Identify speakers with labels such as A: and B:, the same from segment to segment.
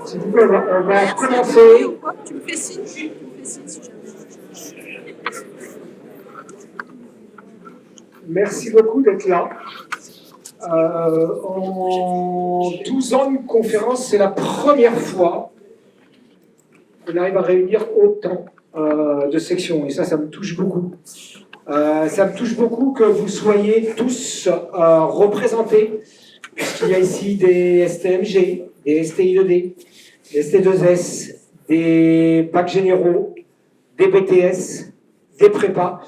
A: S'il vous plaît, on va commencer.
B: Tu me fais signe, si jamais.
A: Merci beaucoup d'être là. En 12 ans de conférence, c'est la première fois qu'on arrive à réunir autant de sections. Et ça me touche beaucoup. Ça me touche beaucoup que vous soyez tous représentés. Il y a ici des STMG, des STI2D, des ST2S, des bacs généraux, des BTS, des prépas.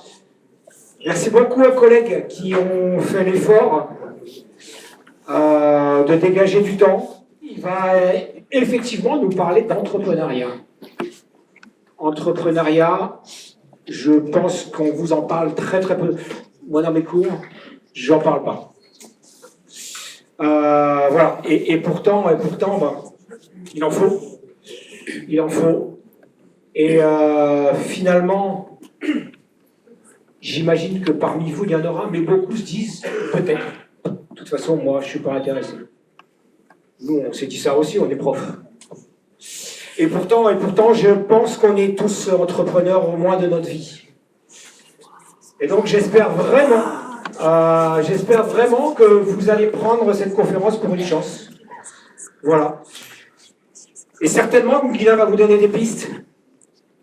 A: Merci beaucoup aux collègues qui ont fait l'effort de dégager du temps. Il va effectivement nous parler d'entrepreneuriat. Entrepreneuriat, je pense qu'on vous en parle très très peu. Moi dans mes cours, j'en parle pas. Voilà. Et pourtant ben, il en faut. Il en faut. Et finalement, j'imagine que parmi vous, il y en aura, mais beaucoup se disent peut-être. De toute façon, moi, je ne suis pas intéressé. Nous, on s'est dit ça aussi, on est prof. Et pourtant, je pense qu'on est tous entrepreneurs au moins de notre vie. Et donc, j'espère vraiment que vous allez prendre cette conférence pour une chance. Voilà. Et certainement, Guilain va vous donner des pistes.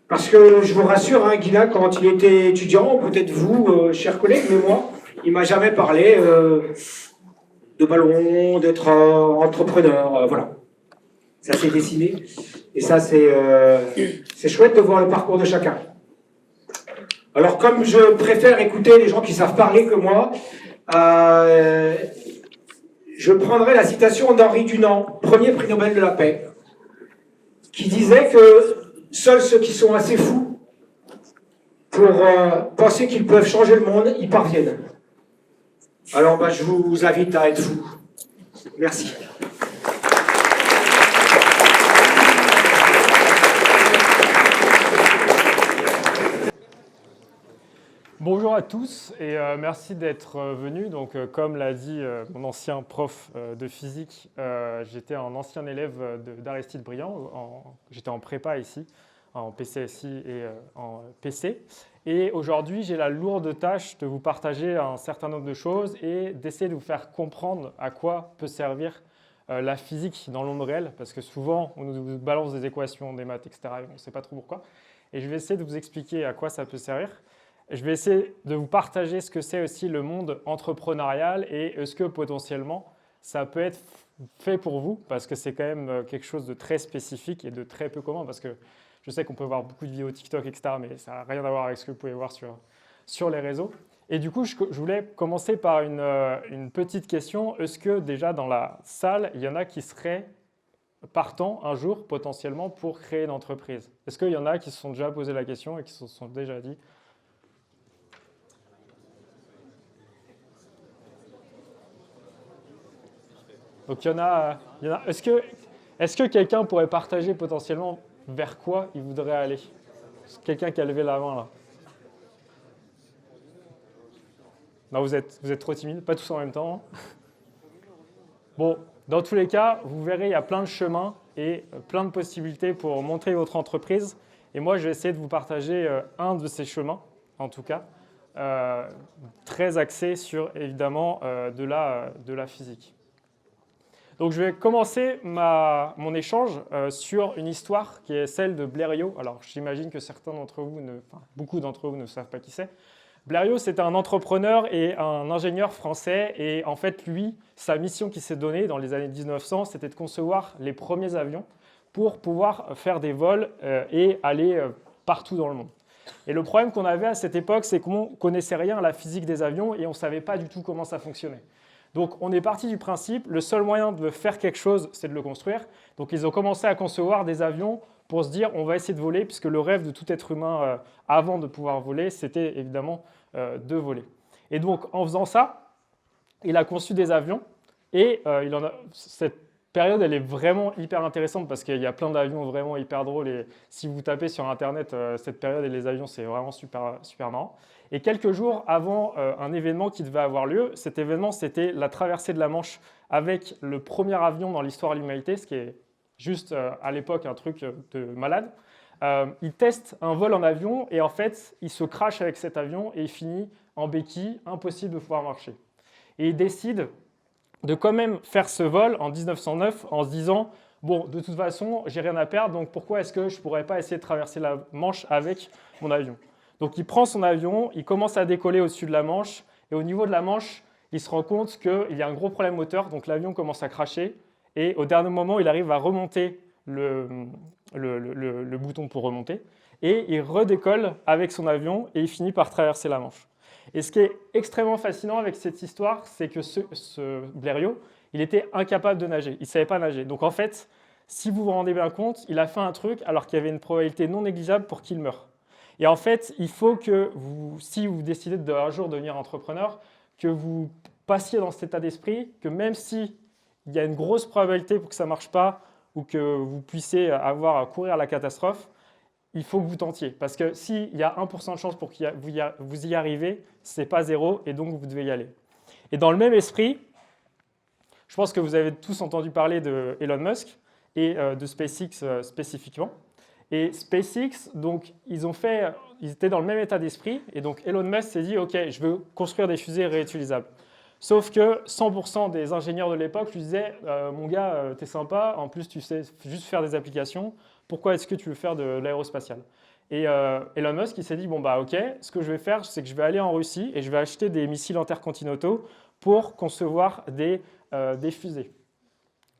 A: Parce que je vous rassure, hein, Guilain, quand il était étudiant, peut-être vous, chers collègues, mais moi, il ne m'a jamais parlé de ballon, d'être entrepreneur, voilà. Ça s'est dessiné. Et ça, c'est chouette de voir le parcours de chacun. Alors, comme je préfère écouter les gens qui savent parler que moi, je prendrai la citation d'Henri Dunant, premier prix Nobel de la paix, qui disait que seuls ceux qui sont assez fous pour penser qu'ils peuvent changer le monde, y parviennent. Alors, je vous invite à être fous. Merci.
C: Bonjour à tous et merci d'être venus. Donc, comme l'a dit mon ancien prof de physique, j'étais un ancien élève d'Aristide Briand. J'étais en prépa ici, en PCSI et en PC. Et aujourd'hui, j'ai la lourde tâche de vous partager un certain nombre de choses et d'essayer de vous faire comprendre à quoi peut servir la physique dans le monde réel. Parce que souvent, on nous balance des équations, des maths, etc. et on ne sait pas trop pourquoi. Et je vais essayer de vous expliquer à quoi ça peut servir. Je vais essayer de vous partager ce que c'est aussi le monde entrepreneurial et est-ce que potentiellement ça peut être fait pour vous parce que c'est quand même quelque chose de très spécifique et de très peu commun parce que je sais qu'on peut voir beaucoup de vidéos TikTok, etc. mais ça n'a rien à voir avec ce que vous pouvez voir sur les réseaux. Et du coup, je voulais commencer par une petite question. Est-ce que déjà dans la salle, il y en a qui seraient partants un jour potentiellement pour créer une entreprise? Est-ce qu'il y en a qui se sont déjà posé la question et qui se sont déjà dit donc, il y en a. Est-ce que quelqu'un pourrait partager potentiellement vers quoi il voudrait aller? Quelqu'un qui a levé la main là. Non, vous êtes trop timide, pas tous en même temps. Bon, dans tous les cas, vous verrez, il y a plein de chemins et plein de possibilités pour montrer votre entreprise. Et moi, je vais essayer de vous partager un de ces chemins, en tout cas, très axé sur, évidemment, de la physique. Donc, je vais commencer mon échange sur une histoire qui est celle de Blériot. Alors, j'imagine que beaucoup d'entre vous ne savent pas qui c'est. Blériot, c'est un entrepreneur et un ingénieur français. Et en fait, lui, sa mission qui s'est donnée dans les années 1900, c'était de concevoir les premiers avions pour pouvoir faire des vols et aller partout dans le monde. Et le problème qu'on avait à cette époque, c'est qu'on ne connaissait rien à la physique des avions et on ne savait pas du tout comment ça fonctionnait. Donc, on est parti du principe, le seul moyen de faire quelque chose, c'est de le construire. Donc, ils ont commencé à concevoir des avions pour se dire, on va essayer de voler, puisque le rêve de tout être humain avant de pouvoir voler, c'était évidemment de voler. Et donc, en faisant ça, il a conçu des avions. Et cette période, elle est vraiment hyper intéressante, parce qu'il y a plein d'avions vraiment hyper drôles. Et si vous tapez sur Internet cette période et les avions, c'est vraiment super, super marrant. Et quelques jours avant un événement qui devait avoir lieu, cet événement, c'était la traversée de la Manche avec le premier avion dans l'histoire de l'humanité, ce qui est juste à l'époque un truc de malade. Il teste un vol en avion et en fait, il se crache avec cet avion et il finit en béquille, impossible de pouvoir marcher. Et il décide de quand même faire ce vol en 1909 en se disant « Bon, de toute façon, j'ai rien à perdre, donc pourquoi est-ce que je ne pourrais pas essayer de traverser la Manche avec mon avion ?» Donc il prend son avion, il commence à décoller au-dessus de la Manche et au niveau de la Manche, il se rend compte qu'il y a un gros problème moteur, donc l'avion commence à cracher et au dernier moment, il arrive à remonter le bouton pour remonter et il redécolle avec son avion et il finit par traverser la Manche. Et ce qui est extrêmement fascinant avec cette histoire, c'est que ce Blériot, il était incapable de nager, il ne savait pas nager. Donc en fait, si vous vous rendez bien compte, il a fait un truc alors qu'il y avait une probabilité non négligeable pour qu'il meure. Et en fait, il faut que si vous décidez un jour devenir entrepreneur, que vous passiez dans cet état d'esprit, que même s'il y a une grosse probabilité pour que ça ne marche pas ou que vous puissiez avoir à courir à la catastrophe, il faut que vous tentiez. Parce que s'il y a 1% de chance pour que vous y arrivez, ce n'est pas zéro et donc vous devez y aller. Et dans le même esprit, je pense que vous avez tous entendu parler de Elon Musk et de SpaceX spécifiquement. Et SpaceX, donc, ils étaient dans le même état d'esprit. Et donc Elon Musk s'est dit, OK, je veux construire des fusées réutilisables. Sauf que 100% des ingénieurs de l'époque lui disaient, mon gars, t'es sympa, en plus tu sais juste faire des applications, pourquoi est-ce que tu veux faire de l'aérospatiale? Et Elon Musk, il s'est dit, bon bah ok, ce que je vais faire, c'est que je vais aller en Russie et je vais acheter des missiles intercontinentaux pour concevoir des fusées.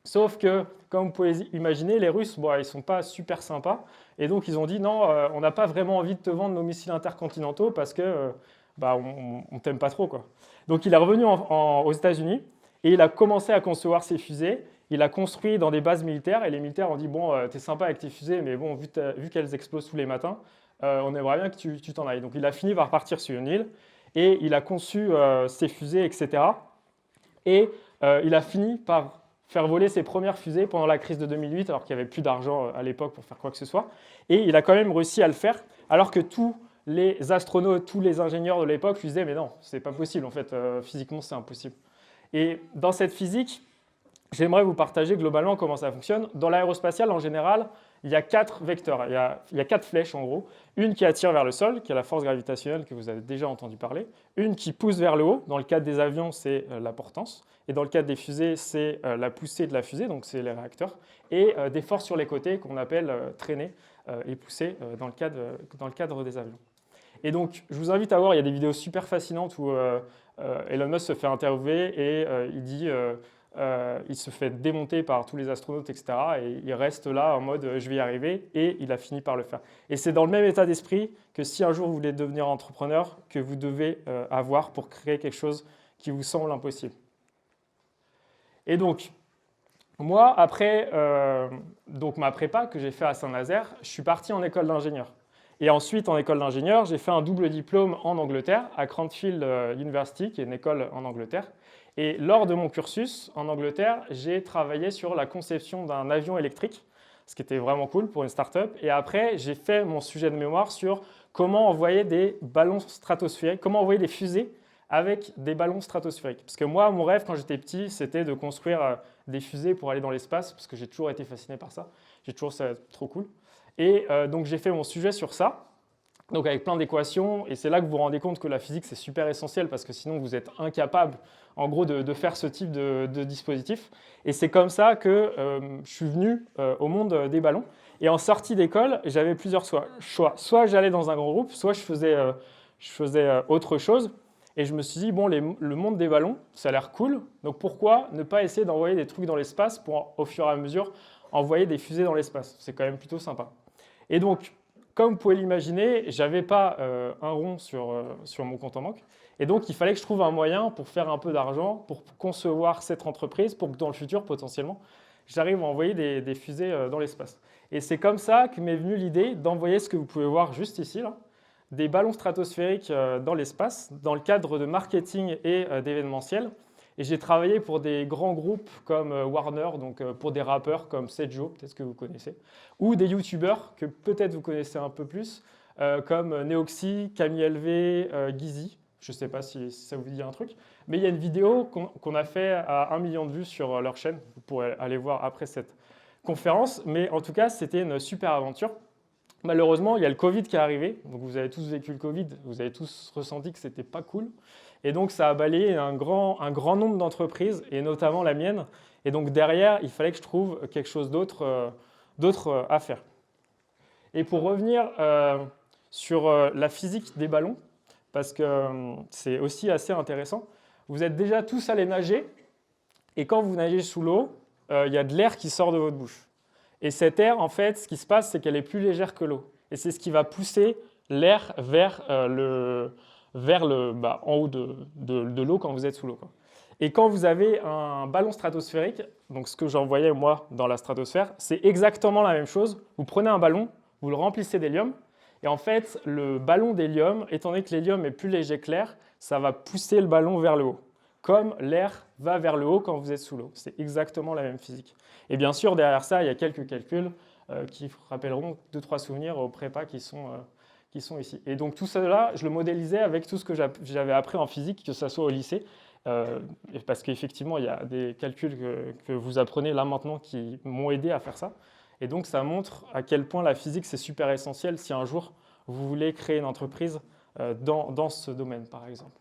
C: Sauf que, comme vous pouvez imaginer, les Russes, bon, ils ne sont pas super sympas, et donc ils ont dit, non, on n'a pas vraiment envie de te vendre nos missiles intercontinentaux parce que on ne t'aime pas trop, quoi. Donc il est revenu aux États-Unis et il a commencé à concevoir ses fusées. Il a construit dans des bases militaires et les militaires ont dit, bon, t'es sympa avec tes fusées, mais bon, vu qu'elles explosent tous les matins, on aimerait bien que tu t'en ailles. Donc il a fini par partir sur une île et il a conçu ses fusées, etc. Et il a fini par faire voler ses premières fusées pendant la crise de 2008, alors qu'il n'y avait plus d'argent à l'époque pour faire quoi que ce soit. Et il a quand même réussi à le faire, alors que tous les astronautes, tous les ingénieurs de l'époque lui disaient, mais non, c'est pas possible, en fait, physiquement, c'est impossible. Et dans cette physique, j'aimerais vous partager globalement comment ça fonctionne. Dans l'aérospatiale, en général, il y a 4 vecteurs, il y a 4 flèches en gros. Une qui attire vers le sol, qui est la force gravitationnelle que vous avez déjà entendu parler. Une qui pousse vers le haut, dans le cadre des avions, c'est la portance. Et dans le cadre des fusées, c'est la poussée de la fusée, donc c'est les réacteurs. Et des forces sur les côtés qu'on appelle traîner et pousser dans le cadre des avions. Et donc, je vous invite à voir, il y a des vidéos super fascinantes où Elon Musk se fait interviewer et il dit... il se fait démonter par tous les astronautes, etc. Et il reste là en mode je vais y arriver et il a fini par le faire. Et c'est dans le même état d'esprit que si un jour vous voulez devenir entrepreneur, que vous devez avoir pour créer quelque chose qui vous semble impossible. Et donc, moi, après donc ma prépa que j'ai fait à Saint-Nazaire, je suis parti en école d'ingénieur. Et ensuite, en école d'ingénieur, j'ai fait un double diplôme en Angleterre, à Cranfield University, qui est une école en Angleterre. Et lors de mon cursus en Angleterre, j'ai travaillé sur la conception d'un avion électrique, ce qui était vraiment cool pour une start-up. Et après, j'ai fait mon sujet de mémoire sur comment envoyer des ballons stratosphériques, comment envoyer des fusées avec des ballons stratosphériques. Parce que moi, mon rêve quand j'étais petit, c'était de construire des fusées pour aller dans l'espace, parce que j'ai toujours été fasciné par ça. J'ai toujours ça trop cool. Et donc, j'ai fait mon sujet sur ça. Donc avec plein d'équations, et c'est là que vous vous rendez compte que la physique c'est super essentiel parce que sinon vous êtes incapable en gros de faire ce type de dispositif. Et c'est comme ça que je suis venu au monde des ballons. Et en sortie d'école, j'avais plusieurs choix. Soit j'allais dans un grand groupe, soit je faisais autre chose. Et je me suis dit, bon, le monde des ballons, ça a l'air cool, donc pourquoi ne pas essayer d'envoyer des trucs dans l'espace pour au fur et à mesure envoyer des fusées dans l'espace? C'est quand même plutôt sympa. Et donc, comme vous pouvez l'imaginer, je n'avais pas un rond sur mon compte en banque. Et donc, il fallait que je trouve un moyen pour faire un peu d'argent, pour concevoir cette entreprise, pour que dans le futur, potentiellement, j'arrive à envoyer des fusées dans l'espace. Et c'est comme ça que m'est venue l'idée d'envoyer ce que vous pouvez voir juste ici, là, des ballons stratosphériques dans l'espace, dans le cadre de marketing et d'événementiel. Et j'ai travaillé pour des grands groupes comme Warner, donc pour des rappeurs comme Sejo, peut-être que vous connaissez, ou des youtubeurs que peut-être vous connaissez un peu plus, comme Neoxy, Camille LV, Guizy. Je ne sais pas si ça vous dit un truc, mais il y a une vidéo qu'on a fait à 1 million de vues sur leur chaîne. Vous pourrez aller voir après cette conférence, mais en tout cas, c'était une super aventure. Malheureusement, il y a le Covid qui est arrivé, donc vous avez tous vécu le Covid, vous avez tous ressenti que c'était pas cool, et donc ça a balayé un grand nombre d'entreprises, et notamment la mienne, et donc derrière, il fallait que je trouve quelque chose d'autre à faire. Et pour revenir sur la physique des ballons, parce que c'est aussi assez intéressant, vous êtes déjà tous allés nager, et quand vous nagez sous l'eau, il y a de l'air qui sort de votre bouche. Et cet air, en fait, ce qui se passe, c'est qu'elle est plus légère que l'eau. Et c'est ce qui va pousser l'air vers en haut de l'eau quand vous êtes sous l'eau, quoi. Et quand vous avez un ballon stratosphérique, donc ce que j'envoyais moi dans la stratosphère, c'est exactement la même chose. Vous prenez un ballon, vous le remplissez d'hélium, et en fait, le ballon d'hélium, étant donné que l'hélium est plus léger que l'air, ça va pousser le ballon vers le haut, comme l'air va vers le haut quand vous êtes sous l'eau. C'est exactement la même physique. Et bien sûr, derrière ça, il y a quelques calculs qui vous rappelleront 2-3 souvenirs au prépa qui sont ici. Et donc tout cela, je le modélisais avec tout ce que j'avais appris en physique, que ce soit au lycée, parce qu'effectivement, il y a des calculs que vous apprenez là maintenant qui m'ont aidé à faire ça. Et donc ça montre à quel point la physique, c'est super essentiel si un jour vous voulez créer une entreprise dans ce domaine, par exemple.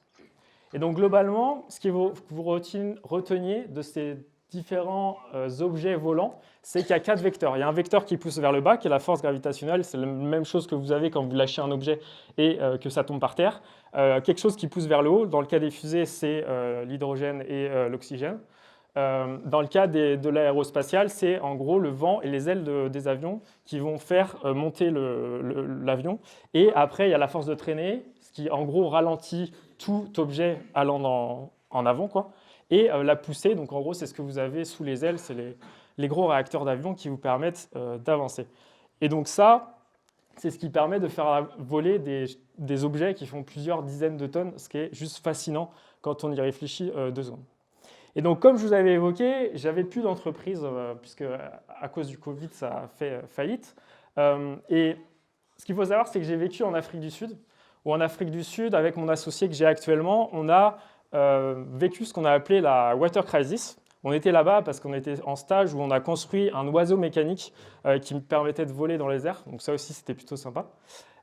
C: Et donc globalement, ce que vous reteniez de ces différents objets volants, c'est qu'il y a 4 vecteurs. Il y a un vecteur qui pousse vers le bas, qui est la force gravitationnelle. C'est la même chose que vous avez quand vous lâchez un objet et que ça tombe par terre. Quelque chose qui pousse vers le haut. Dans le cas des fusées, c'est l'hydrogène et l'oxygène. Dans le cas de l'aérospatial, c'est en gros le vent et les ailes des avions qui vont faire monter l'avion. Et après, il y a la force de traînée, ce qui en gros ralentit tout objet allant en avant, quoi. Et la poussée, donc en gros, c'est ce que vous avez sous les ailes, c'est les gros réacteurs d'avion qui vous permettent d'avancer. Et donc ça, c'est ce qui permet de faire voler des objets qui font plusieurs dizaines de tonnes, ce qui est juste fascinant quand on y réfléchit 2 secondes. Et donc, comme je vous avais évoqué, j'avais plus d'entreprise, puisque à cause du Covid, ça a fait faillite. Et ce qu'il faut savoir, c'est que j'ai vécu en Afrique du Sud, où en Afrique du Sud, avec mon associé que j'ai actuellement, on a vécu ce qu'on a appelé la water crisis. On était là-bas parce qu'on était en stage où on a construit un oiseau mécanique qui me permettait de voler dans les airs. Donc ça aussi, c'était plutôt sympa.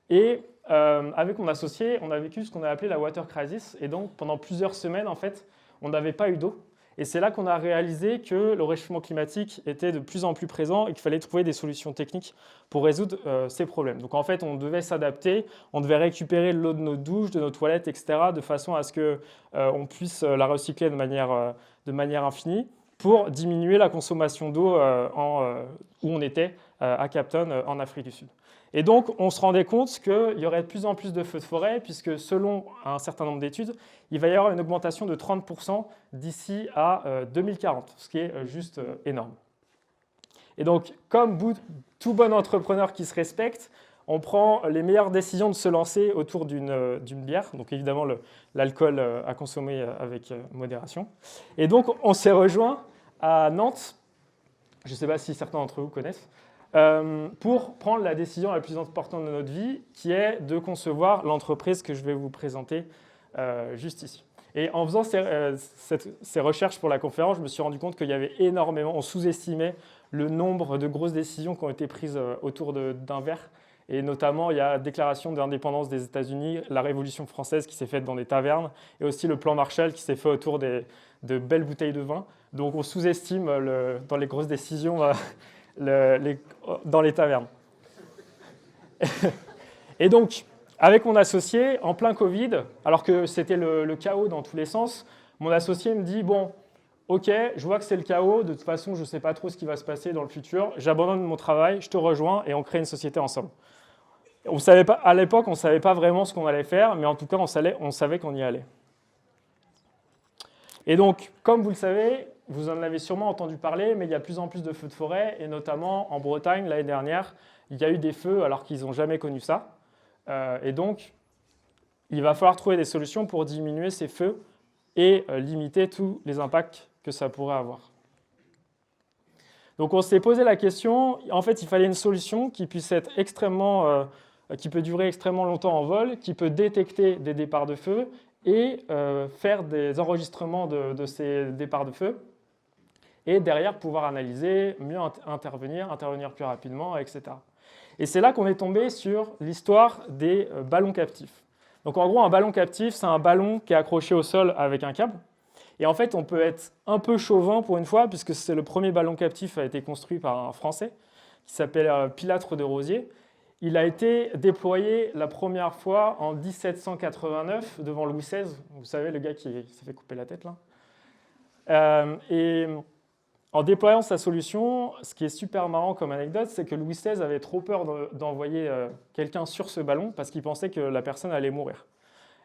C: Et avec mon associé, on a vécu ce qu'on a appelé la water crisis. Et donc, pendant plusieurs semaines, en fait, on n'avait pas eu d'eau. Et c'est là qu'on a réalisé que le réchauffement climatique était de plus en plus présent et qu'il fallait trouver des solutions techniques pour résoudre ces problèmes. Donc en fait, on devait s'adapter, on devait récupérer l'eau de nos douches, de nos toilettes, etc., de façon à ce qu'on puisse la recycler de manière infinie pour diminuer la consommation d'eau où on était, à Cape Town, en Afrique du Sud. Et donc, on se rendait compte qu'il y aurait de plus en plus de feux de forêt, puisque selon un certain nombre d'études, il va y avoir une augmentation de 30% d'ici à 2040, ce qui est juste énorme. Et donc, comme tout bon entrepreneur qui se respecte, on prend les meilleures décisions de se lancer autour d'une bière. Donc évidemment, l'alcool à consommer avec modération. Et donc, on s'est rejoint à Nantes, je ne sais pas si certains d'entre vous connaissent, pour prendre la décision la plus importante de notre vie, qui est de concevoir l'entreprise que je vais vous présenter juste ici. Et en faisant ces recherches pour la conférence, je me suis rendu compte qu'il y avait énormément, on sous-estimait le nombre de grosses décisions qui ont été prises autour d'un verre. Et notamment, il y a la déclaration d'indépendance des États-Unis, la Révolution française qui s'est faite dans des tavernes, et aussi le plan Marshall qui s'est fait autour de belles bouteilles de vin. Donc on sous-estime dans les grosses décisions dans les tavernes. Et donc, avec mon associé, en plein Covid, alors que c'était le chaos dans tous les sens, mon associé me dit « Bon, ok, je vois que c'est le chaos, de toute façon, je ne sais pas trop ce qui va se passer dans le futur, j'abandonne mon travail, je te rejoins et on crée une société ensemble. » À l'époque, on ne savait pas vraiment ce qu'on allait faire, mais en tout cas, on savait qu'on y allait. Et donc, comme vous le savez, vous en avez sûrement entendu parler, mais il y a de plus en plus de feux de forêt, et notamment en Bretagne, l'année dernière, il y a eu des feux alors qu'ils n'ont jamais connu ça. Et donc, il va falloir trouver des solutions pour diminuer ces feux et limiter tous les impacts que ça pourrait avoir. Donc, on s'est posé la question, en fait, il fallait une solution qui puisse être qui peut durer extrêmement longtemps en vol, qui peut détecter des départs de feu et faire des enregistrements de ces départs de feu et derrière pouvoir analyser, mieux intervenir plus rapidement, etc. Et c'est là qu'on est tombé sur l'histoire des ballons captifs. Donc en gros, un ballon captif, c'est un ballon qui est accroché au sol avec un câble. Et en fait, on peut être un peu chauvin pour une fois, puisque c'est le premier ballon captif a été construit par un Français qui s'appelle Pilâtre de Rozier. Il a été déployé la première fois en 1789 devant Louis XVI. Vous savez, le gars qui s'est fait couper la tête là. Et en déployant sa solution, ce qui est super marrant comme anecdote, c'est que Louis XVI avait trop peur d'envoyer quelqu'un sur ce ballon parce qu'il pensait que la personne allait mourir.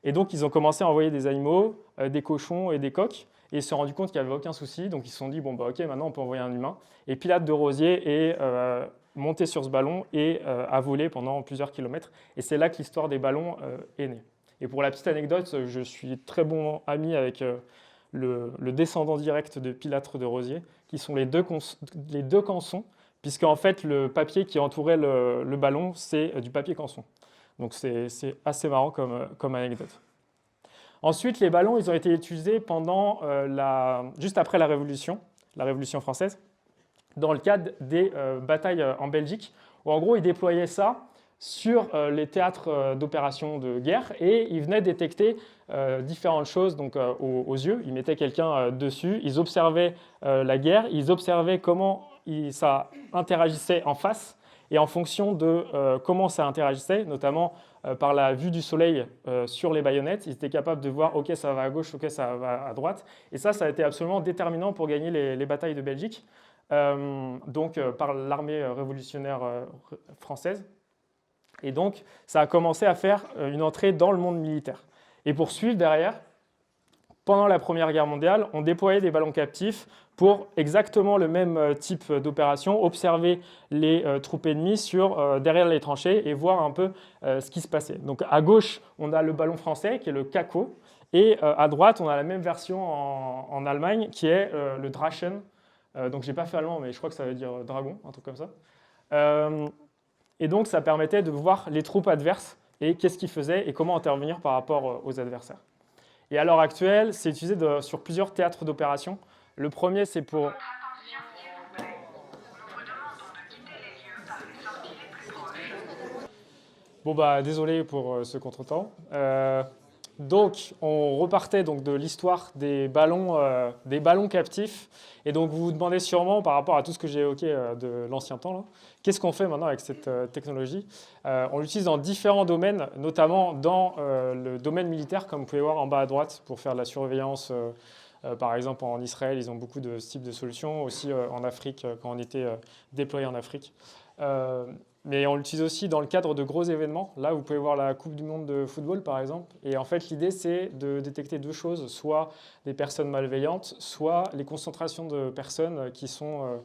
C: Et donc, ils ont commencé à envoyer des animaux, des cochons et des coqs. Et ils se sont rendus compte qu'il n'y avait aucun souci. Donc, ils se sont dit, bon, bah, ok, maintenant, on peut envoyer un humain. Et Pilâtre de Rozier est monté sur ce ballon et a volé pendant plusieurs kilomètres. Et c'est là que l'histoire des ballons est née. Et pour la petite anecdote, je suis très bon ami avec le descendant direct de Pilâtre de Rozier, qui sont les deux cançons, puisque en fait, le papier qui entourait le ballon, c'est du papier canson. Donc c'est assez marrant comme anecdote. Ensuite, les ballons, ils ont été utilisés juste après la Révolution française, dans le cadre des batailles en Belgique, où en gros, ils déployaient ça sur les théâtres d'opérations de guerre et ils venaient détecter différentes choses donc, aux yeux. Ils mettaient quelqu'un dessus, ils observaient la guerre, ils observaient comment ça interagissait en face. Et en fonction de comment ça interagissait, notamment par la vue du soleil sur les baïonnettes, ils étaient capables de voir ok ça va à gauche, ok ça va à droite. Et ça a été absolument déterminant pour gagner les batailles de Belgique, par l'armée révolutionnaire française. Et donc ça a commencé à faire une entrée dans le monde militaire. Et pour suivre derrière, pendant la Première Guerre mondiale, on déployait des ballons captifs pour exactement le même type d'opération, observer les troupes ennemies derrière les tranchées et voir un peu ce qui se passait. Donc à gauche, on a le ballon français qui est le Kako, et à droite, on a la même version en Allemagne qui est le Drachen. Donc j'ai pas fait allemand, mais je crois que ça veut dire dragon, un truc comme ça. Et donc ça permettait de voir les troupes adverses et qu'est-ce qu'ils faisaient et comment intervenir par rapport aux adversaires. Et à l'heure actuelle, c'est utilisé sur plusieurs théâtres d'opération. Le premier, c'est pour... Bon, bah, désolé pour ce contretemps. Donc, on repartait donc, de l'histoire des ballons captifs. Et donc, vous vous demandez sûrement, par rapport à tout ce que j'ai évoqué de l'ancien temps, là, qu'est-ce qu'on fait maintenant avec cette technologie? On l'utilise dans différents domaines, notamment dans le domaine militaire, comme vous pouvez voir en bas à droite, pour faire de la surveillance. Par exemple, en Israël, ils ont beaucoup de ce type de solutions. Aussi en Afrique, quand on était déployé en Afrique. Mais on l'utilise aussi dans le cadre de gros événements. Là, vous pouvez voir la Coupe du Monde de football, par exemple. Et en fait, l'idée, c'est de détecter deux choses, soit des personnes malveillantes, soit les concentrations de personnes qui sont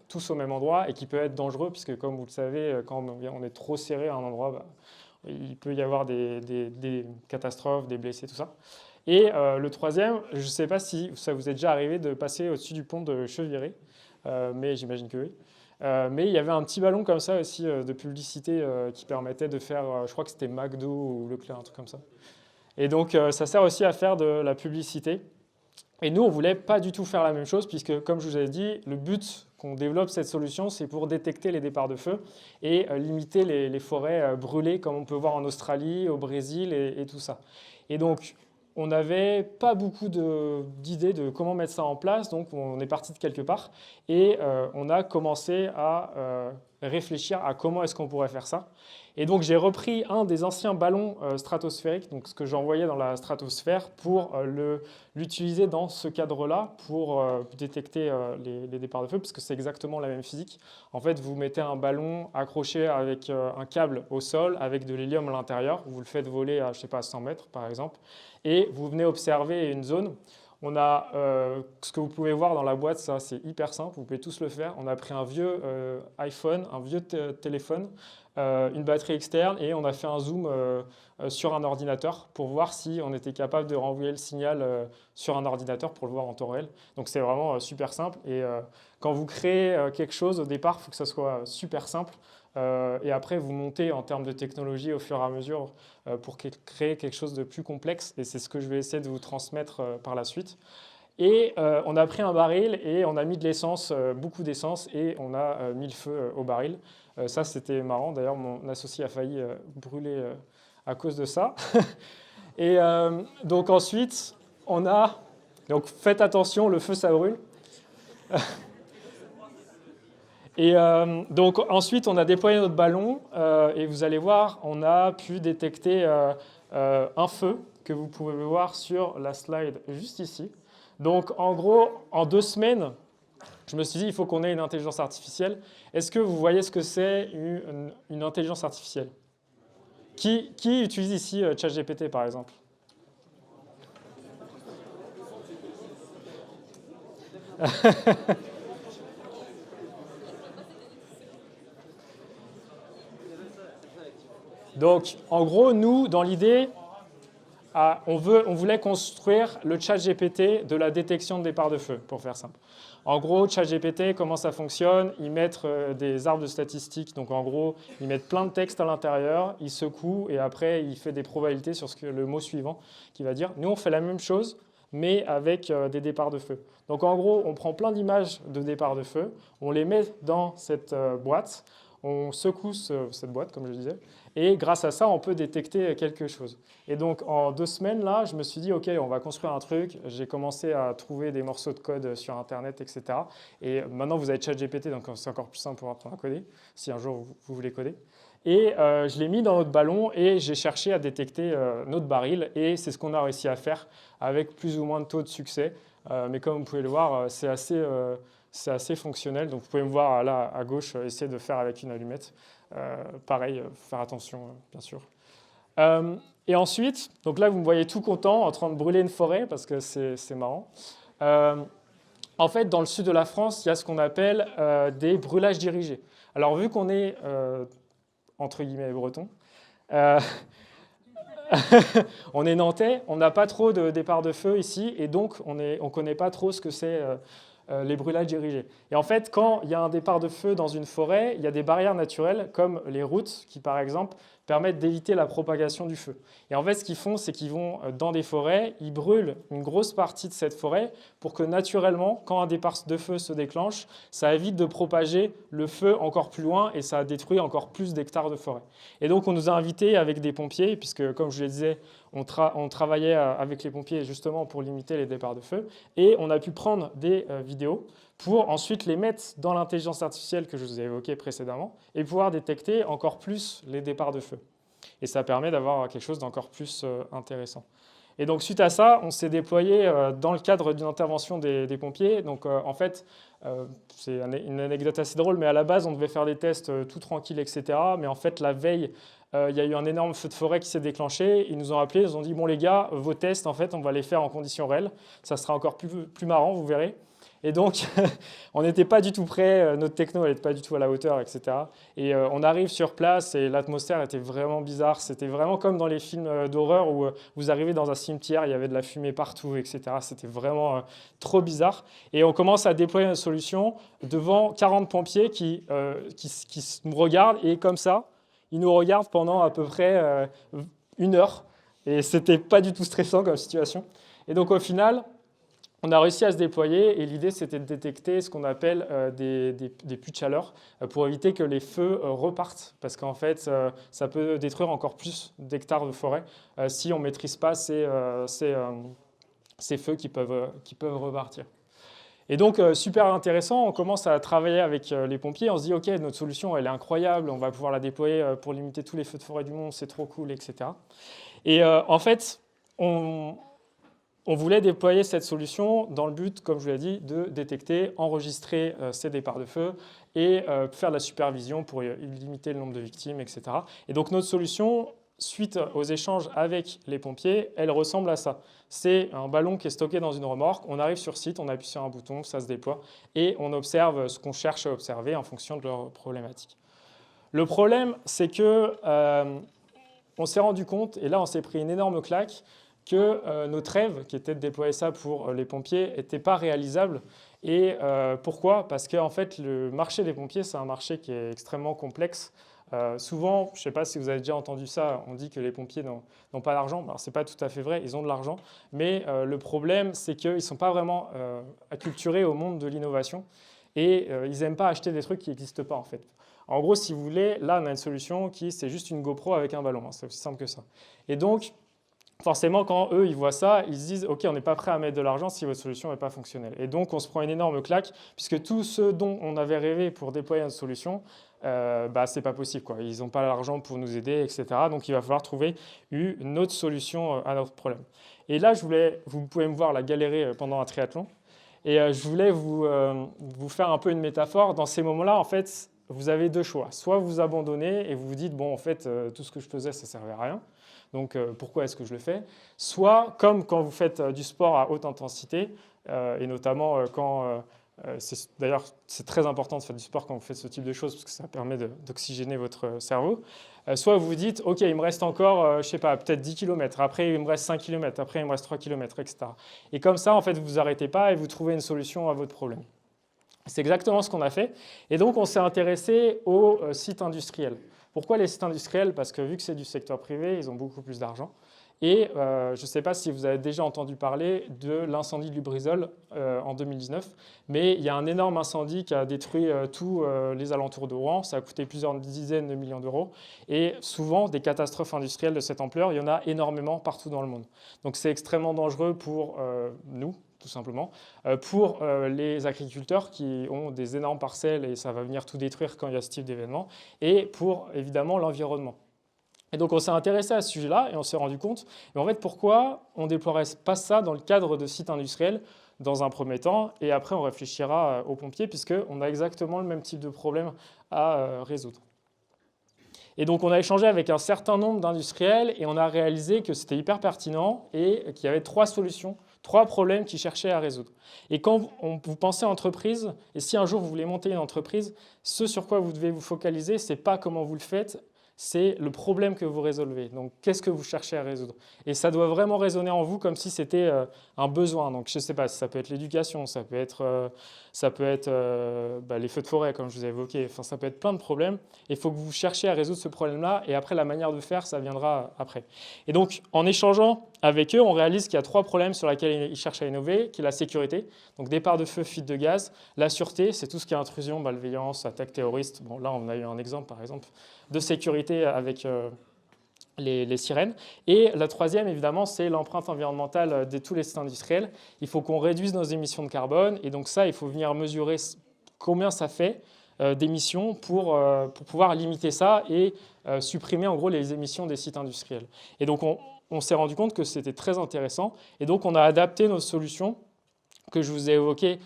C: tous au même endroit et qui peuvent être dangereux, puisque comme vous le savez, quand on est trop serré à un endroit, bah, il peut y avoir des catastrophes, des blessés, tout ça. Et le troisième, je ne sais pas si ça vous est déjà arrivé de passer au-dessus du pont de Cheviré, mais j'imagine que oui. Mais il y avait un petit ballon comme ça aussi de publicité qui permettait de faire, je crois que c'était McDo ou Leclerc, un truc comme ça. Et donc ça sert aussi à faire de la publicité. Et nous, on ne voulait pas du tout faire la même chose, puisque comme je vous ai dit, le but qu'on développe cette solution, c'est pour détecter les départs de feu et limiter les forêts brûlées, comme on peut voir en Australie, au Brésil et tout ça. Et donc, on n'avait pas beaucoup d'idées de comment mettre ça en place, donc on est parti de quelque part et on a commencé à réfléchir à comment est-ce qu'on pourrait faire ça. Et donc j'ai repris un des anciens ballons stratosphériques, donc ce que j'envoyais dans la stratosphère, pour l'utiliser dans ce cadre-là, pour détecter les départs de feu, parce que c'est exactement la même physique. En fait, vous mettez un ballon accroché avec un câble au sol, avec de l'hélium à l'intérieur, vous le faites voler à, je sais pas, 100 mètres par exemple, et vous venez observer une zone. On a ce que vous pouvez voir dans la boîte, ça c'est hyper simple, vous pouvez tous le faire. On a pris un vieux iPhone, un vieux téléphone, une batterie externe et on a fait un zoom sur un ordinateur pour voir si on était capable de renvoyer le signal sur un ordinateur pour le voir en temps réel. Donc c'est vraiment super simple et quand vous créez quelque chose au départ, il faut que ça soit super simple. Et après, vous montez en termes de technologie au fur et à mesure pour créer quelque chose de plus complexe. Et c'est ce que je vais essayer de vous transmettre par la suite. Et on a pris un baril et on a mis de l'essence, beaucoup d'essence, et on a mis le feu au baril. Ça, c'était marrant. D'ailleurs, mon associé a failli brûler à cause de ça. Et donc ensuite, on a... Donc faites attention, le feu, ça brûle. Et donc ensuite, on a déployé notre ballon et vous allez voir, on a pu détecter un feu que vous pouvez voir sur la slide juste ici. Donc en gros, en 2 semaines, je me suis dit, il faut qu'on ait une intelligence artificielle. Est-ce que vous voyez ce que c'est une intelligence artificielle? Qui utilise ici ChatGPT, par exemple? Donc, en gros, nous, dans l'idée, on voulait construire le ChatGPT de la détection de départ de feu, pour faire simple. En gros, ChatGPT, comment ça fonctionne? Ils mettent des arbres de statistiques. Donc, en gros, ils mettent plein de textes à l'intérieur, ils secouent et après, il fait des probabilités sur le mot suivant qu'il va dire. Nous, on fait la même chose, mais avec des départs de feu. Donc, en gros, on prend plein d'images de départs de feu, on les met dans cette boîte, on secoue cette boîte, comme je disais, et grâce à ça, on peut détecter quelque chose. Et donc, en 2 semaines, là, je me suis dit, OK, on va construire un truc. J'ai commencé à trouver des morceaux de code sur Internet, etc. Et maintenant, vous avez ChatGPT, donc c'est encore plus simple pour apprendre à coder, si un jour vous voulez coder. Et je l'ai mis dans notre ballon et j'ai cherché à détecter notre baril. Et c'est ce qu'on a réussi à faire avec plus ou moins de taux de succès. Mais comme vous pouvez le voir, c'est assez fonctionnel. Donc, vous pouvez me voir là à gauche, essayer de faire avec une allumette. Pareil, faire attention, bien sûr. Et ensuite, donc là, vous me voyez tout content en train de brûler une forêt parce que c'est marrant. En fait, dans le sud de la France, il y a ce qu'on appelle des brûlages dirigés. Alors, vu qu'on est, entre guillemets, breton, on est nantais, on n'a pas trop de départ de feu ici, et donc on ne connaît pas trop ce que c'est les brûlages dirigés. Et en fait, quand il y a un départ de feu dans une forêt, il y a des barrières naturelles, comme les routes, qui par exemple permettent d'éviter la propagation du feu. Et en fait, ce qu'ils font, c'est qu'ils vont dans des forêts, ils brûlent une grosse partie de cette forêt pour que naturellement, quand un départ de feu se déclenche, ça évite de propager le feu encore plus loin et ça détruit encore plus d'hectares de forêt. Et donc, on nous a invités avec des pompiers, puisque comme je le disais, on travaillait avec les pompiers justement pour limiter les départs de feu, et on a pu prendre des vidéos pour ensuite les mettre dans l'intelligence artificielle que je vous ai évoquée précédemment et pouvoir détecter encore plus les départs de feu. Et ça permet d'avoir quelque chose d'encore plus intéressant. Et donc, suite à ça, on s'est déployé dans le cadre d'une intervention des pompiers. Donc, en fait, c'est une anecdote assez drôle, mais à la base, on devait faire des tests tout tranquilles, etc. Mais en fait, la veille, il y a eu un énorme feu de forêt qui s'est déclenché. Ils nous ont appelés, ils nous ont dit, bon les gars, vos tests, en fait, on va les faire en conditions réelles. Ça sera encore plus marrant, vous verrez. Et donc, on n'était pas du tout prêts, notre techno n'était pas du tout à la hauteur, etc. Et on arrive sur place et l'atmosphère était vraiment bizarre. C'était vraiment comme dans les films d'horreur où vous arrivez dans un cimetière, il y avait de la fumée partout, etc. C'était vraiment trop bizarre. Et on commence à déployer une solution devant 40 pompiers qui nous regardent et comme ça, ils nous regardent pendant à peu près 1 heure. Et c'était pas du tout stressant comme situation. Et donc, au final, on a réussi à se déployer et l'idée, c'était de détecter ce qu'on appelle des puits de chaleur pour éviter que les feux repartent parce qu'en fait, ça peut détruire encore plus d'hectares de forêt si on ne maîtrise pas ces feux qui peuvent repartir. Et donc, super intéressant, on commence à travailler avec les pompiers, on se dit, OK, notre solution, elle est incroyable, on va pouvoir la déployer pour limiter tous les feux de forêt du monde, c'est trop cool, etc. Et en fait, on voulait déployer cette solution dans le but, comme je vous l'ai dit, de détecter, enregistrer ces départs de feu et faire de la supervision pour limiter le nombre de victimes, etc. Et donc notre solution, suite aux échanges avec les pompiers, elle ressemble à ça. C'est un ballon qui est stocké dans une remorque, on arrive sur site, on appuie sur un bouton, ça se déploie et on observe ce qu'on cherche à observer en fonction de leur problématique. Le problème, c'est que on s'est rendu compte, et là on s'est pris une énorme claque, que notre rêve, qui était de déployer ça pour les pompiers, n'était pas réalisable. Et pourquoi? Parce qu'en fait, le marché des pompiers, c'est un marché qui est extrêmement complexe. Souvent, je ne sais pas si vous avez déjà entendu ça, on dit que les pompiers n'ont pas d'argent. Alors, ce n'est pas tout à fait vrai, ils ont de l'argent. Mais le problème, c'est qu'ils ne sont pas vraiment acculturés au monde de l'innovation. Et ils n'aiment pas acheter des trucs qui n'existent pas, en fait. En gros, si vous voulez, là, on a une solution c'est juste une GoPro avec un ballon. Hein, c'est aussi simple que ça. Et donc, forcément, quand eux, ils voient ça, ils se disent « Ok, on n'est pas prêt à mettre de l'argent si votre solution n'est pas fonctionnelle. » Et donc, on se prend une énorme claque, puisque tout ce dont on avait rêvé pour déployer une solution, ce n'est pas possible, quoi. Ils n'ont pas l'argent pour nous aider, etc. Donc, il va falloir trouver une autre solution à notre problème. Et là, vous pouvez me voir la galérer pendant un triathlon. Et je voulais vous faire un peu une métaphore. Dans ces moments-là, en fait, vous avez deux choix. Soit vous abandonnez et vous vous dites « Bon, en fait, tout ce que je faisais, ça ne servait à rien. Donc, pourquoi est-ce que je le fais ?» Soit, comme quand vous faites du sport à haute intensité, et notamment d'ailleurs, c'est très important de faire du sport quand vous faites ce type de choses parce que ça permet d'oxygéner votre cerveau. Soit vous vous dites, OK, il me reste encore, je ne sais pas, peut-être 10 km, après il me reste 5 km, après il me reste 3 km, etc. Et comme ça, en fait, vous ne vous arrêtez pas et vous trouvez une solution à votre problème. C'est exactement ce qu'on a fait. Et donc, on s'est intéressé aux sites industriels. Pourquoi les sites industriels? Parce que vu que c'est du secteur privé, ils ont beaucoup plus d'argent. Et je ne sais pas si vous avez déjà entendu parler de l'incendie de Lubrizol en 2019, mais il y a un énorme incendie qui a détruit tous les alentours de Rouen. Ça a coûté plusieurs dizaines de millions d'euros. Et souvent, des catastrophes industrielles de cette ampleur, il y en a énormément partout dans le monde. Donc c'est extrêmement dangereux pour nous, tout simplement, pour les agriculteurs qui ont des énormes parcelles et ça va venir tout détruire quand il y a ce type d'événement, et pour évidemment l'environnement. Et donc on s'est intéressé à ce sujet-là et on s'est rendu compte, mais en fait pourquoi on ne déploierait pas ça dans le cadre de sites industriels dans un premier temps, et après on réfléchira aux pompiers puisqu'on a exactement le même type de problème à résoudre. Et donc on a échangé avec un certain nombre d'industriels et on a réalisé que c'était hyper pertinent et qu'il y avait 3 solutions, 3 problèmes qu'ils cherchaient à résoudre. Et quand vous pensez entreprise, et si un jour vous voulez monter une entreprise, ce sur quoi vous devez vous focaliser, ce n'est pas comment vous le faites, c'est le problème que vous résolvez. Donc, qu'est-ce que vous cherchez à résoudre? Et ça doit vraiment résonner en vous comme si c'était un besoin. Donc, je ne sais pas, ça peut être l'éducation, ça peut être les feux de forêt, comme je vous ai évoqué. Enfin, ça peut être plein de problèmes. Il faut que vous cherchiez à résoudre ce problème-là. Et après, la manière de faire, ça viendra après. Et donc, en échangeant avec eux, on réalise qu'il y a 3 problèmes sur lesquels ils cherchent à innover, qui est la sécurité, donc départ de feu, fuite de gaz. La sûreté, c'est tout ce qui est intrusion, malveillance, attaque terroriste. Bon, là, on a eu un exemple, par exemple, de sécurité avec les sirènes. Et la troisième, évidemment, c'est l'empreinte environnementale de tous les sites industriels. Il faut qu'on réduise nos émissions de carbone. Et donc ça, il faut venir mesurer combien ça fait d'émissions pour pouvoir limiter ça et supprimer en gros les émissions des sites industriels. Et donc on s'est rendu compte que c'était très intéressant. Et donc on a adapté nos solutions que je vous ai évoquées